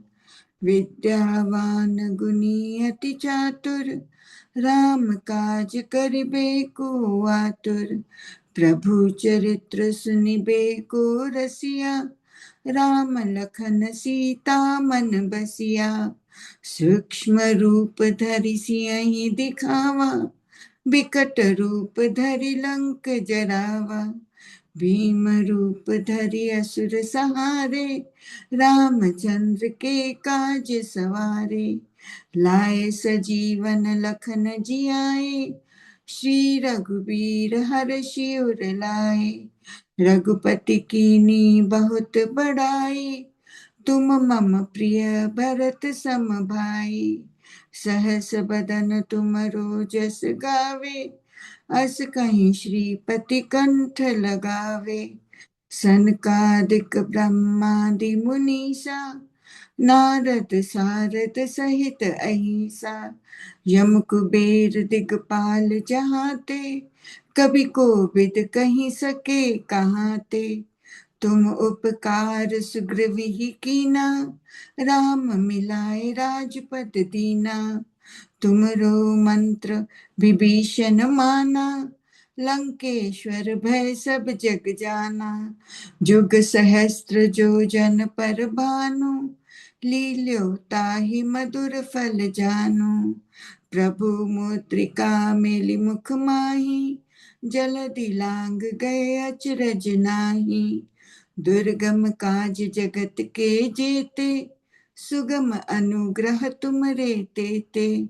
विद्यावान गुणी अति चातुर, राम काज करिबे को आतुर। प्रभु चरित्र सुनिबे को रसिया, राम लखन सीता मन बसिया। सूक्ष्म रूप धरि सियहि दिखावा, विकट रूप धरि लंक जरावा। भीम रूप धरि असुर सहारे, रामचंद्र के काज सवारे। लाए सजीवन लखन जियाए, श्री रघुबीर हरषि उर लाए। रघुपति कीन्ही बहुत बड़ाई, तुम मम प्रिय भरत सम भाई। सहस बदन तुमरो जस गावे, अस कहीं श्रीपति कंठ लगावे। सनकादिक ब्रह्मादि मुनीसा, नारद सारद सहित अहिसा। यम कुबेर दिगपाल जहाते, कभी कोविद कहीं सके कहाते। तुम उपकार सुग्रीव कीना, राम मिलाए राजपद दीना। तुमरो मंत्र विभीषण माना, लंकेश्वर भय सब जग जाना। जुग सहस्त्र जो जन पर भानु, लील्यो ताहि मधुर फल जानु। प्रभु मुद्रिका मेलि मुख माहि, जलधि लांग गए अचरज नाही। दुर्गम काज जगत के जेते, सुगम अनुग्रह तुमरे तेते।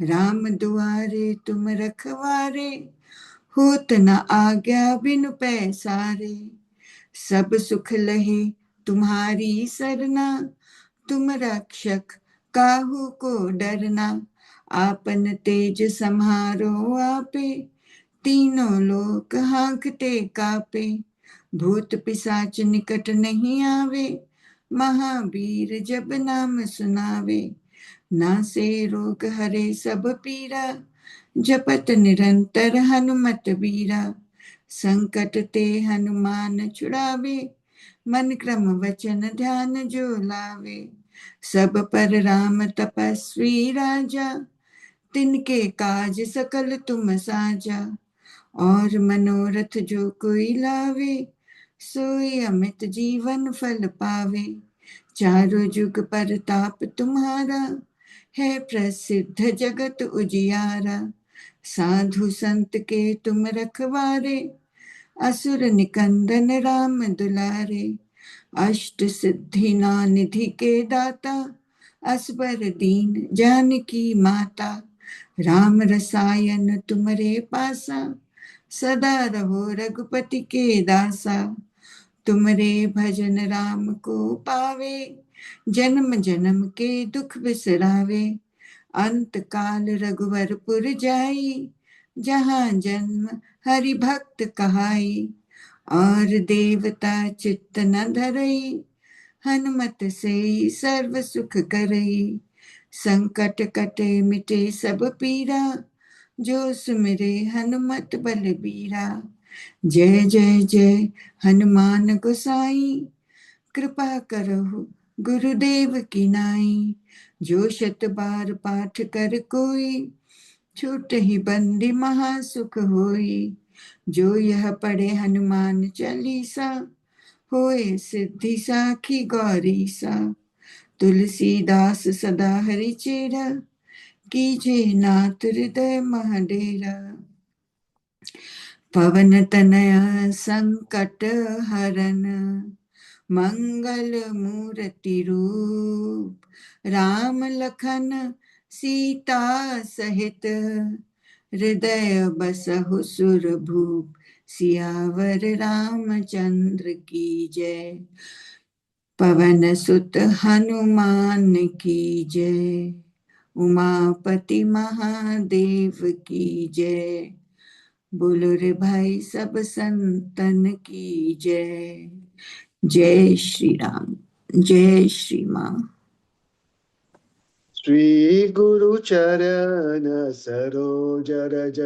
राम दुआरे तुम रखवारे, होत न आज्ञा बिनु पैसारे। सब सुख लहे तुम्हारी सरना, तुम रक्षक काहू को डरना। आपन तेज सम्हारो आपे, तीनों लोक हांकते कापे। भूत पिशाच निकट नहीं आवे, महावीर जब नाम सुनावे। नासे रोग हरे सब पीरा, जपत निरंतर हनुमत बीरा। संकट ते हनुमान छुड़ावे, मन क्रम वचन ध्यान जो लावे। सब पर राम तपस्वी राजा, तिनके काज सकल तुम साजा। और मनोरथ जो कोई लावे, सोई अमित जीवन फल पावे। चारों जुग परताप तुम्हारा, है प्रसिद्ध जगत उजियारा। साधु संत के तुम रखवारे, असुर निकंदन राम दुलारे। अष्ट सिद्धि निधि के दाता, असबर दीन जानकी माता। राम रसायन तुम्हारे पासा, सदा रहो रघुपति के दासा। तुमरे भजन राम को पावे, जन्म जन्म के दुख बिसरावे। अंत काल रघुवरपुर जाई, जहाँ जन्म हरि भक्त कहाई। और देवता चित्त न धरई, हनुमत से सर्व सुख करई। संकट कटे मिटे सब पीरा, जो सुमिरे हनुमत बलबीरा। जय जय जय हनुमान गोसाई, कृपा करहु गुरुदेव की नाई। जो शत बार पाठ कर कोई, छूट ही बंदी महासुख होई। जो यह पढ़े हनुमान चालीसा, होए सिद्धि साखी गौरी सा। तुलसीदास सदा हरि चेरा, कीजे नाथ हृदय महडेरा। पवन तनय संकट हरन, मंगल मूर्ति रूप। राम लखन सीता सहित, हृदय बसहु सुरभूप। सियावर रामचंद्र की जय, पवन सुत हनुमान की जय। उमापति महादेव की जय। बोलो रे भाई सब संतन की जय। जय श्री राम, जय श्री माँ। श्री गुरु चरण सरोज रज,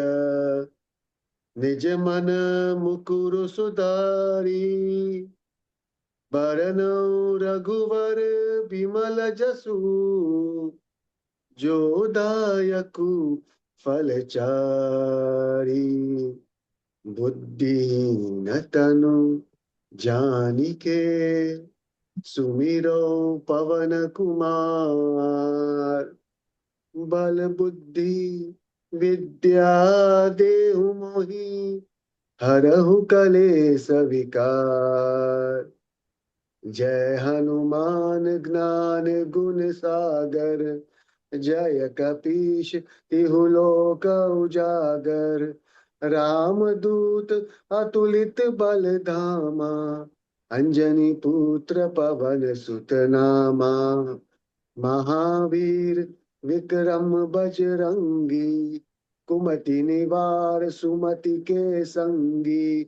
निज मन मुकुर सुधारी। बरनउँ रघुवर बिमल जसु, जो दायकु फल चारी। बुद्धिहीन तनु जानिके, सुमिरो पवन कुमार। बल बुद्धि विद्या देहु मोहि, हरहु कलेस विकार। जय हनुमान ज्ञान गुण सागर, जय कपीश तिहु लोक उजागर। रामदूत अतुलित बल धामा, अंजनी पुत्र पवन सुत नामा। महावीर विक्रम बजरंगी, कुमति निवार सुमति के संगी।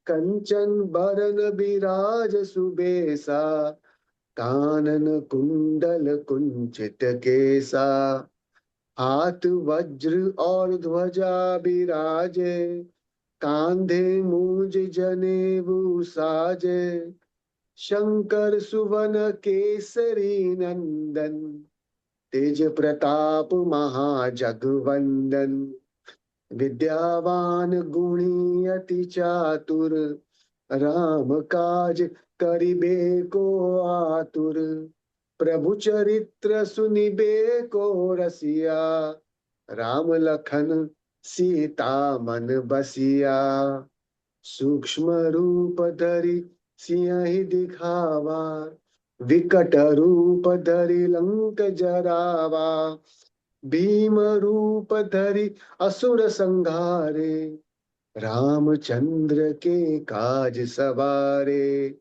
कंचन बरन बिराज सुबेसा, कानन कुंडल कुंचित केसा। हाथ वज्र और ध्वजा बिराजे, कांधे मूज जनेऊ साजे। शंकर सुवन केसरी नंदन, तेज प्रताप महाजगवंदन। विद्यावान गुणी अति चातुर, राम काज करिबे को आतुर। प्रभु चरित्र सुनिबे को रसिया, राम लखन सीता मन बसिया। सूक्ष्म रूप धरि सियहि दिखावा, विकट रूप धरि लंक जरावा। भीम रूप धरि असुर संहारे, रामचंद्र के काज सवारे।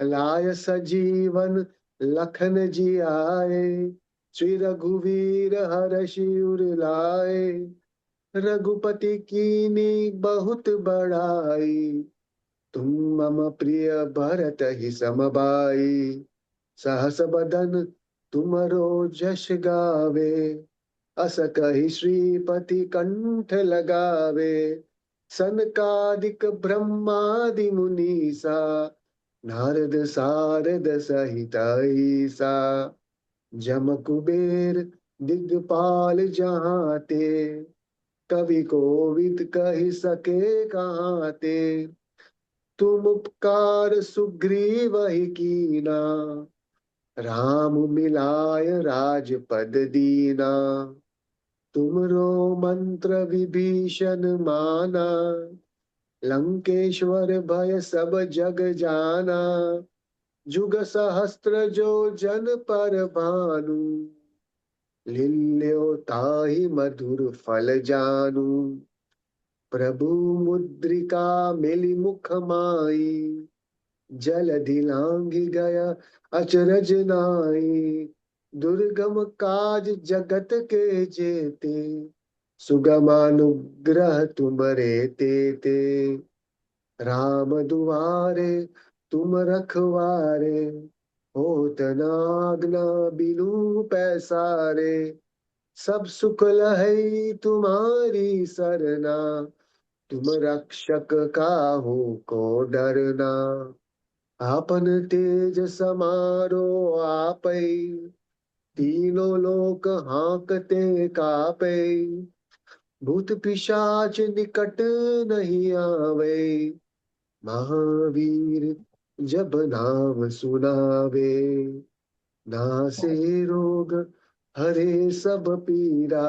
लाय सजीवन लखन जियाए, श्री रघुवीर हर्षि उर लाए। रघुपति कीनी बहुत बड़ाई, तुम मम प्रिय भरत ही समबाई। सहस बदन तुमरो जस गावे, अस कहि श्रीपति कंठ लगावे। सनकादिक ब्रह्मादि मुनीसा, नारद सारद सहित ईसा। जम कुबेर दिगपाल जहाँ ते, कवि कोविद कहि सके कहाँ ते। तुम उपकार सुग्रीव ही कीना, राम मिलाय राजपद दीना। तुमरो मंत्र विभीषण माना, लंकेश्वर भय सब जग जाना। जुग सहस्त्र जो जन पर भानु, लील्यो ताहि मधुर फल जानू। प्रभु मुद्रिका मिली मुख माई, जलधि लांघि गया अचरज नाई। दुर्गम काज जगत के जेते, सुगमानुग्रह तुमरे तेते। राम दुआरे तुम रखवारे, होत न आज्ञा बिनु पैसारे। सब सुख लहै तुम्हारी सरना, तुम रक्षक काहू को डरना। आपन तेज समारो आपै, तीनों लोक हाँकते कापै। भूत पिशाच निकट नहीं आवे, महावीर जब नाम सुनावे। नासे रोग हरे सब पीरा,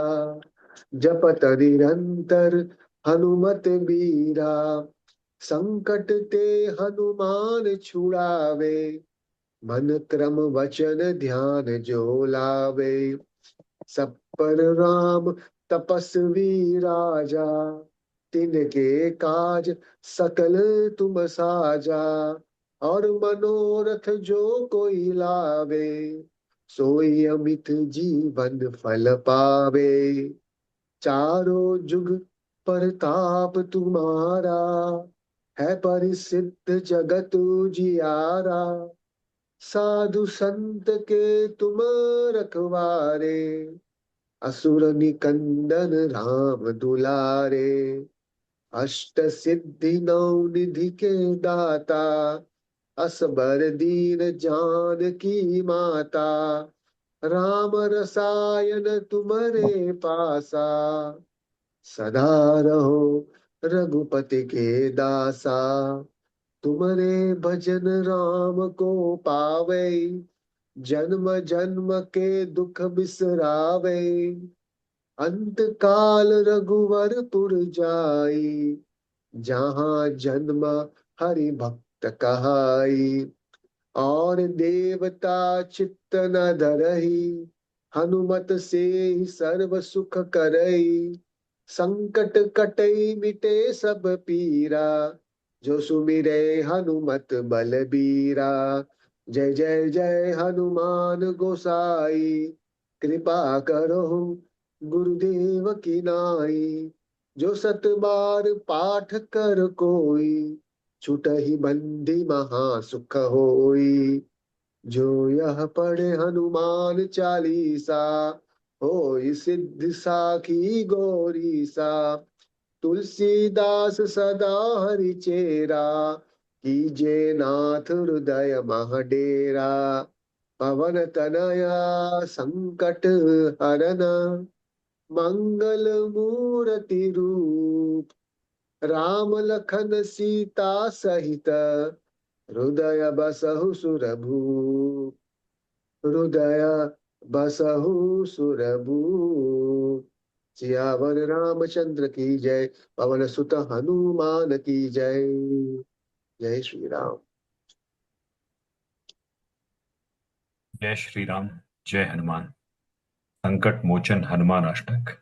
जपत निरंतर हनुमत बीरा। संकट ते हनुमान छुड़ावे, मन क्रम वचन ध्यान जो लावे। सब पर राम तपस्वी राजा, तिनके काज सकल तुम साजा। और मनोरथ जो कोई लावे, सोई अमित जीवन फल पावे। चारों जुग परताप तुम्हारा, है परिसिद्ध जगत उजियारा। साधु संत के तुम रखवारे, असुर निकंदन राम दुलारे। अष्ट सिद्धि नौ निधि के दाता, असबर दीन जानकी माता। राम रसायन तुम्हारे पासा, सदा रहो रघुपति के दासा। तुम्हारे भजन राम को पावे, जन्म जन्म के दुख बिसरावे। अंत काल रघुवर पुर जाई, जहाँ जन्म हरि भक्त कहाई। और देवता चित्त न धरही, हनुमत से ही सर्व सुख करई। संकट कटई मिटे सब पीरा, जो सुमिरे हनुमत बलबीरा। जय जय जय हनुमान गोसाई, कृपा करो गुरुदेव की नाई। जो सत बार पाठ कर कोई, छुटहि बंदी महा सुख होई। जो यह पढ़े हनुमान चालीसा, होई सिद्धि साखी गौरीसा। तुलसीदास सदा हरि चेरा, कीजे नाथ हृदय मह डेरा। पवन तनया संकट हरन, मंगल मूर्ति रूप। राम लखन सीता सहित, हृदय बसहु सुरभूप। हृदय बसहु सुरभूप। सियावर रामचंद्र की जय, पवन सुत हनुमान की जय। जय श्री राम। जय श्री राम, जय हनुमान। संकट मोचन हनुमान अष्टक।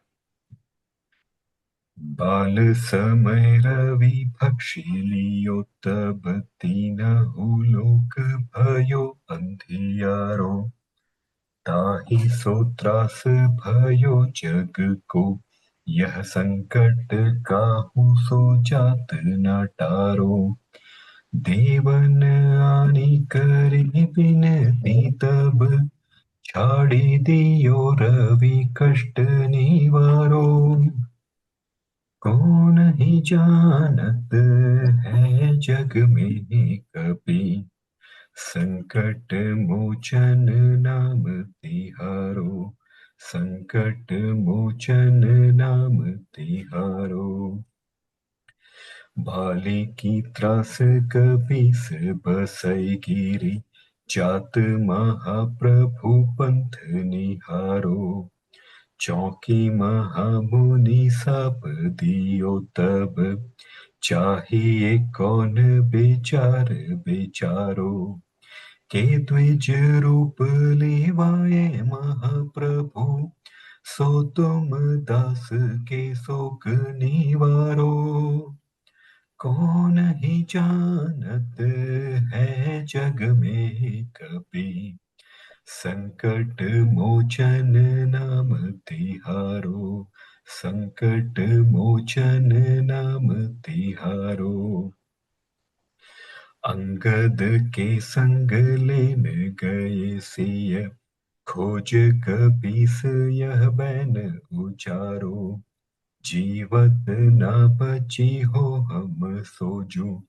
बाल समय रवि भक्षी लियो, तब तीनहु लोक भयो अंधियारो। ताहि सो त्रास भयो जग को, यह संकट काहू सो जात न टारो। देवन आनी करि बिनती तब, छाड़ी दियो रवि कष्ट निवारो। कौन ही जानत है जग में कपि, संकट मोचन नाम तिहारो। संकट मोचन नाम तिहारो। भाले की त्रास कपीस बसई गिरी, जात महाप्रभु पंथ निहारो। चौकी महामुनि साप दियो तब, चाहिए कौन बेचार बेचारो। के द्विज रूप लेवाए महाप्रभु, सो तुम दास के शोक निवारो। कौन ही जानत है जग में कपि, संकट मोचन नाम तिहारो। संकट मोचन नाम तिहारो। अंगद के संग लेन गए सिय, खोज कपीस यह बैन उचारो। जीवत न बची हो हम सोजू,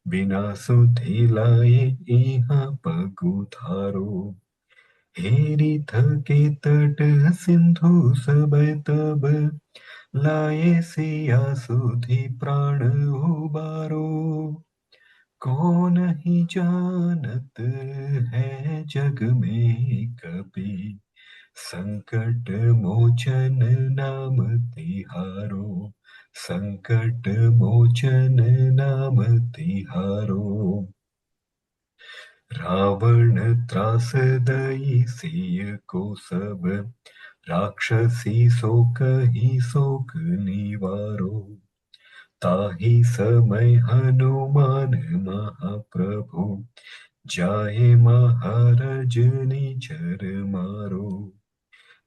बिना सुधि लाए इहाँ पगुधारो। हेरी थके तट सिंधु सब तब, लाए सिया सुधी प्राण उबारो। कौन ही जानत है जग में कभी, संकट मोचन नाम तिहारो। संकट मोचन नाम तिहारो। रावण त्रास दई सिय को सब, राक्षसी सो कही सोक निवारो। ताहि समय हनुमान महाप्रभु, जाए महाराज निचर मारो।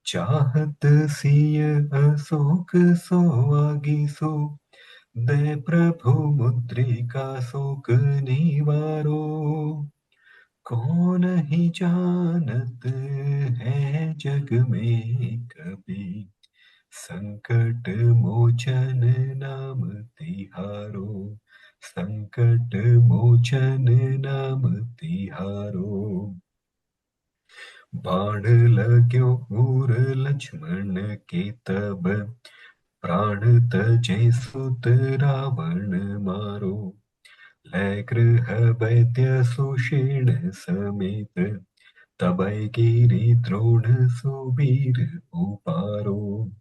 चाहत सिय अशोक सोआगी सो, दे प्रभु मुद्रिका शोक निवारो। कौन ही जानत है जग में कभी, संकट मोचन नाम तिहारो। संकट मोचन नाम तिहारो। बाण लाग्यो उर लक्ष्मण के तब, प्राण तजे सुत रावण मारो। लै गृह वैद्य सुषेण समेत, तबै गिरि द्रोण सुबीर उपारो।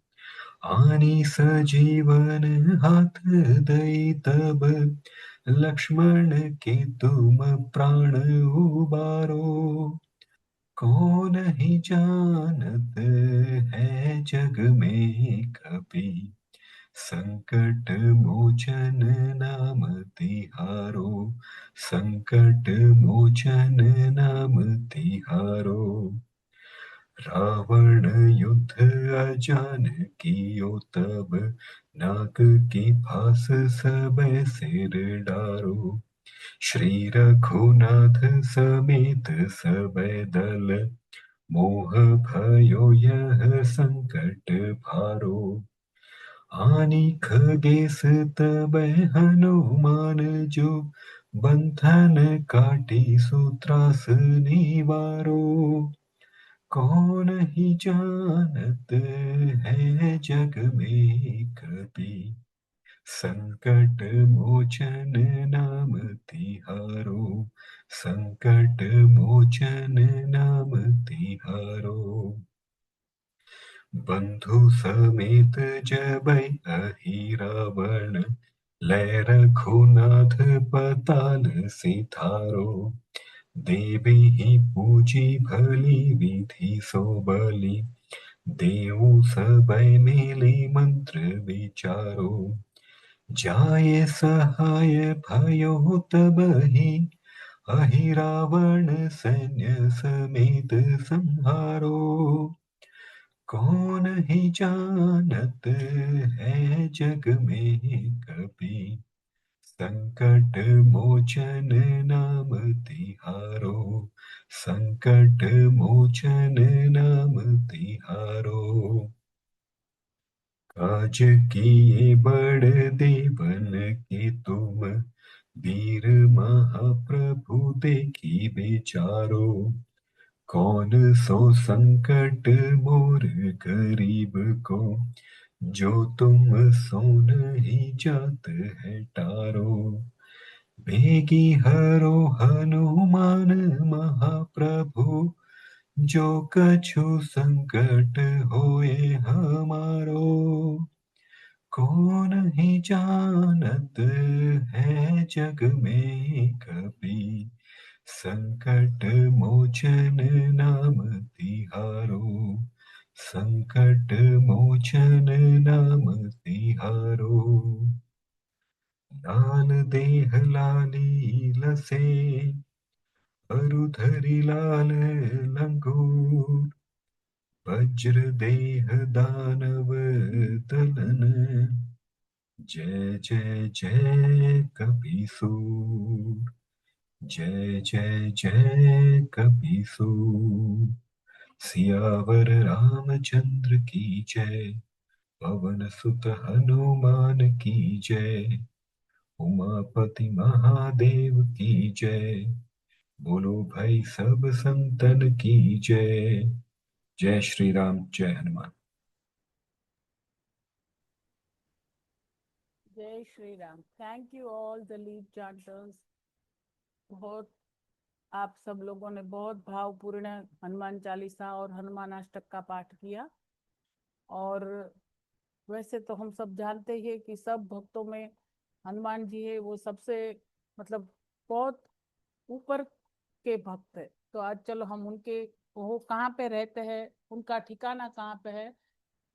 आनी सजीवन हाथ दई तब, लक्ष्मण के तुम प्राण उबारो। कौन ही जानत है जग में कभी, संकट मोचन नाम तिहारो। संकट मोचन नाम तिहारो। रावण युद्ध अजान कियो तब, नाग की फांस सब सिर डारो। श्री रघुनाथ समेत सब दल, मोह भयो यह संकट भारो। आनी खगेस तब हनुमान जो, बंधन काटी सूत्रास निवारो। कौन ही जानत है जग में कभी, संकट मोचन नाम तिहारो। संकट मोचन नाम तिहारो। बंधु समेत जबै अहि रावण, लै रघुनाथ पताल सिधारो। देवी ही पूजी भली विधि सो बलि, देऊ सबै मेली मंत्र विचारो। जाए सहाय भयो तबहि, अहि रावण सैन्य समेत संहारो। कौन ही जानत है जग में कभी, संकट मोचन नाम तिहारो। संकट मोचन नाम तिहारो। काज किए बड़ देवन के तुम, वीर महाप्रभु देखी बेचारो। कौन सो संकट मोर गरीब को, जो तुम सो नहीं जात है टारो। बेगी हरो हनुमान महाप्रभु, जो कछु संकट होए हमारो। कौन ही जानत है जग में कभी, संकट मोचन नाम तिहारो। संकट मोचन नाम तिहारो। लाल देह लाली लसे, अरुधरि लाल लंगूर। वज्र देह दानव दलन, जय जय जय कपीसूर। जय जय जय कपीसूर। सियावर रामचंद्र की जय, पवन सुत हनुमान की जय। उमापति महादेव की जय, बोलो भाई सब संतन की जय। जय श्री राम, जय हनुमान। जय Shri Ram. Thank you all the lead chanters. बहुत आप सब लोगों ने बहुत भावपूर्ण हनुमान चालीसा और हनुमान अष्टक का पाठ किया। और वैसे तो हम सब जानते हैं कि सब भक्तों में हनुमान जी है वो सबसे मतलब बहुत ऊपर के भक्त है। तो आज चलो हम उनके वो कहाँ पे रहते हैं, उनका ठिकाना कहाँ पे है,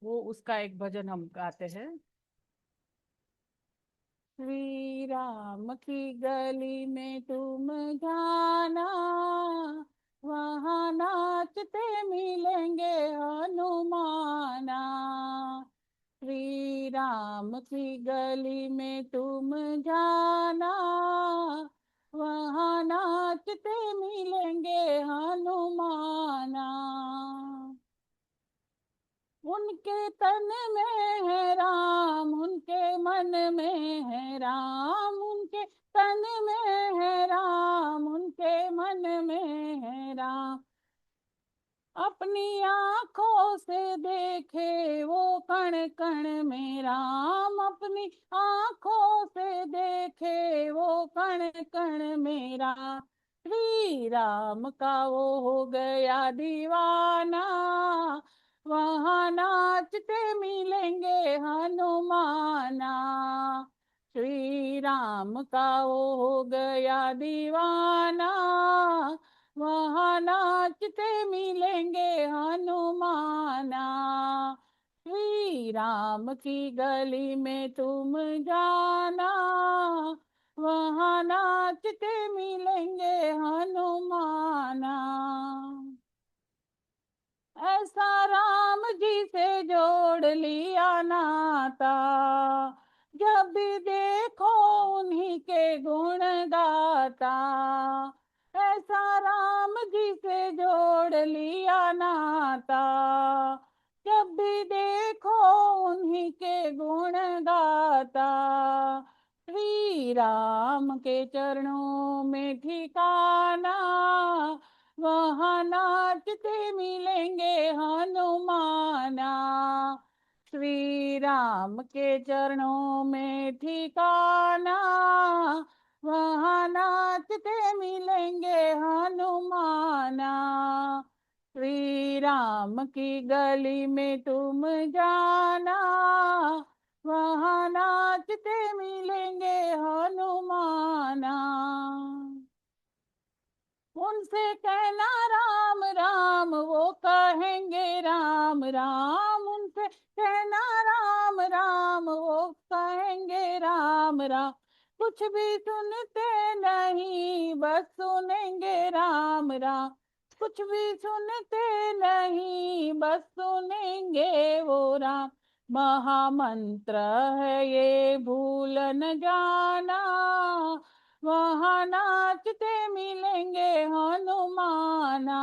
वो उसका एक भजन हम गाते हैं। श्री राम की गली में तुम जाना, वहाँ नाचते मिलेंगे हनुमाना। श्री राम की गली में तुम जाना, वहाँ नाचते मिलेंगे हनुमाना। उनके तन में है राम, उनके मन में है राम, उनके तन में है राम, उनके मन में है राम। अपनी आंखों से देखे वो कण कण में राम, अपनी आंखों से देखे वो कण कण में राम। श्री राम का वो हो गया दीवाना, वहाँ नाचते मिलेंगे हनुमाना। श्री राम का वो हो गया दीवाना, वहाँ नाचते मिलेंगे हनुमाना। श्री राम की गली में तुम जाना, वहाँ नाचते मिलेंगे हनुमाना। ऐसा राम जी से जोड़ लिया नाता, जब भी देखो उन्हीं के गुण गाता। ऐसा राम जी से जोड़ लिया नाता, जब भी देखो उन्हीं के गुण गाता। श्री राम के चरणों में ठिकाना, वहाँ नाचते मिलेंगे हनुमाना। श्री राम के चरणों में ठिकाना, वहाँ नाचते मिलेंगे हनुमाना। श्री राम की गली में तुम जाना, वहाँ नाचते मिलेंगे हनुमाना। उनसे कहना राम राम, वो कहेंगे राम राम। उनसे कहना राम राम, वो कहेंगे राम राम। कुछ भी सुनते नहीं, बस सुनेंगे राम राम। कुछ भी सुनते नहीं, बस सुनेंगे वो राम। महामंत्र है ये भूल न जाना, वहाँ नाचते मिलेंगे हनुमाना।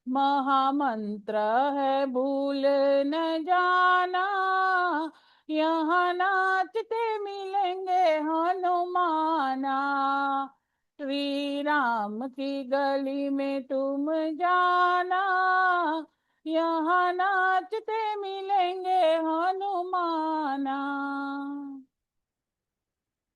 महामंत्र है भूल न जाना, यहाँ नाचते मिलेंगे हनुमाना। श्री राम की गली में तुम जाना, यहाँ नाचते मिलेंगे हनुमाना।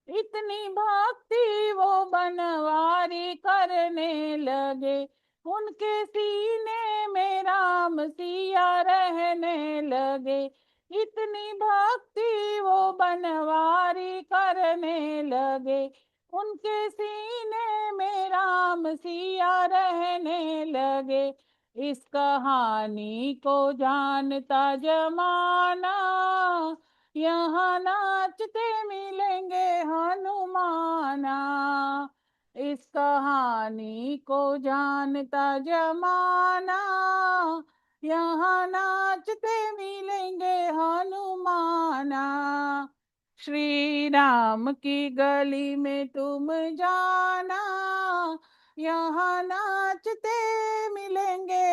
इतनी भक्ति वो बनवारी करने लगे, उनके सीने में राम सिया रहने लगे। इतनी भक्ति वो बनवारी करने लगे, उनके सीने में राम सिया रहने लगे। इस कहानी को जानता जमाना, यहाँ नाचते मिलेंगे हनुमाना। इस कहानी को जानता जमाना, यहाँ नाचते मिलेंगे हनुमाना। श्री राम की गली में तुम जाना, यहाँ नाचते मिलेंगे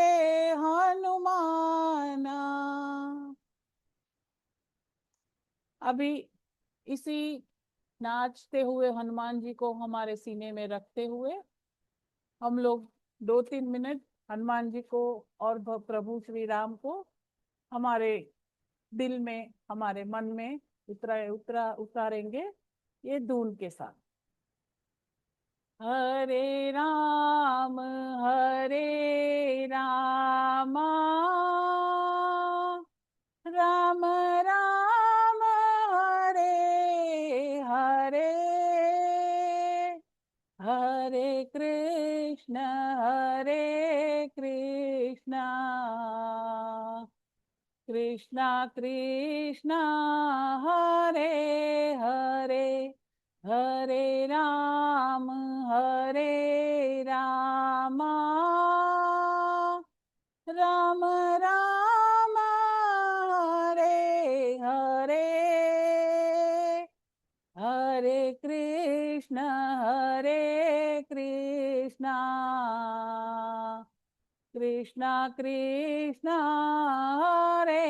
हनुमाना। अभी इसी नाचते हुए हनुमान जी को हमारे सीने में रखते हुए हम लोग 2-3 मिनट हनुमान जी को और प्रभु श्री राम को हमारे दिल में, हमारे मन में उतारेंगे ये धून के साथ। हरे राम राम राम हरे हरे, हरे कृष्ण कृष्ण कृष्ण हरे हरे, हरे राम राम राम हरे हरे, हरे कृष्ण कृष्ण कृष्ण हरे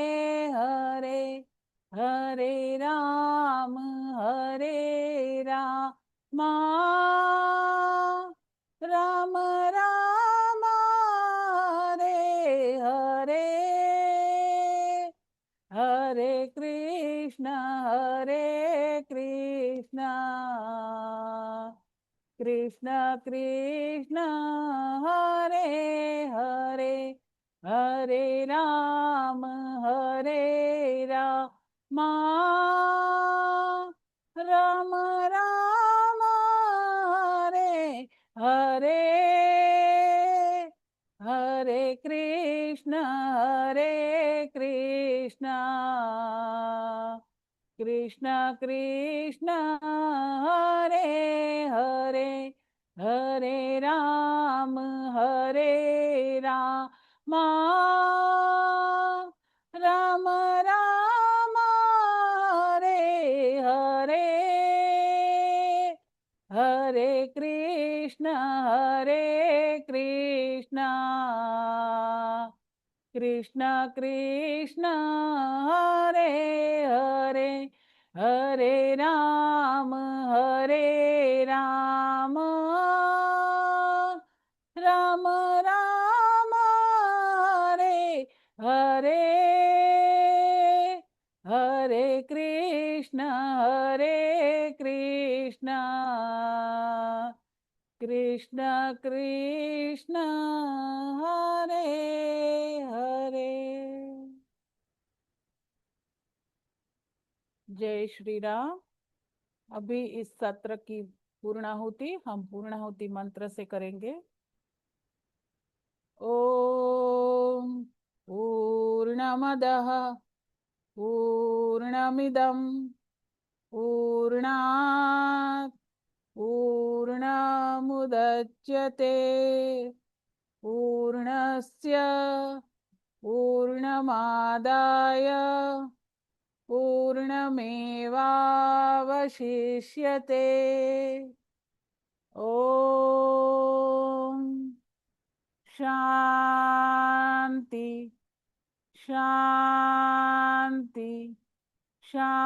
हरे, हरे राम राम राम हरे हरे, हरे कृष्ण कृष्ण कृष्ण हरे हरे, हरे राम राम राम हरे हरे, हरे कृष्ण कृष्ण कृष्ण हरे हरे, हरे राम राम राम हरे हरे, हरे कृष्ण कृष्ण कृष्ण हरे हरे, हरे राम राम राम हरे हरे, हरे कृष्ण कृष्ण कृष्ण हरे हरे। जय श्री राम। अभी इस सत्र की पूर्णाहुति हम पूर्णाहुति मंत्र से करेंगे। ओम पूर्णमदः पूर्णमिदं पूर्णात् पूर्णमुदच्यते पूर्णस्य पूर्णमादाय पूर्णमेवावशिष्यते। ओम शांति शांति शांति।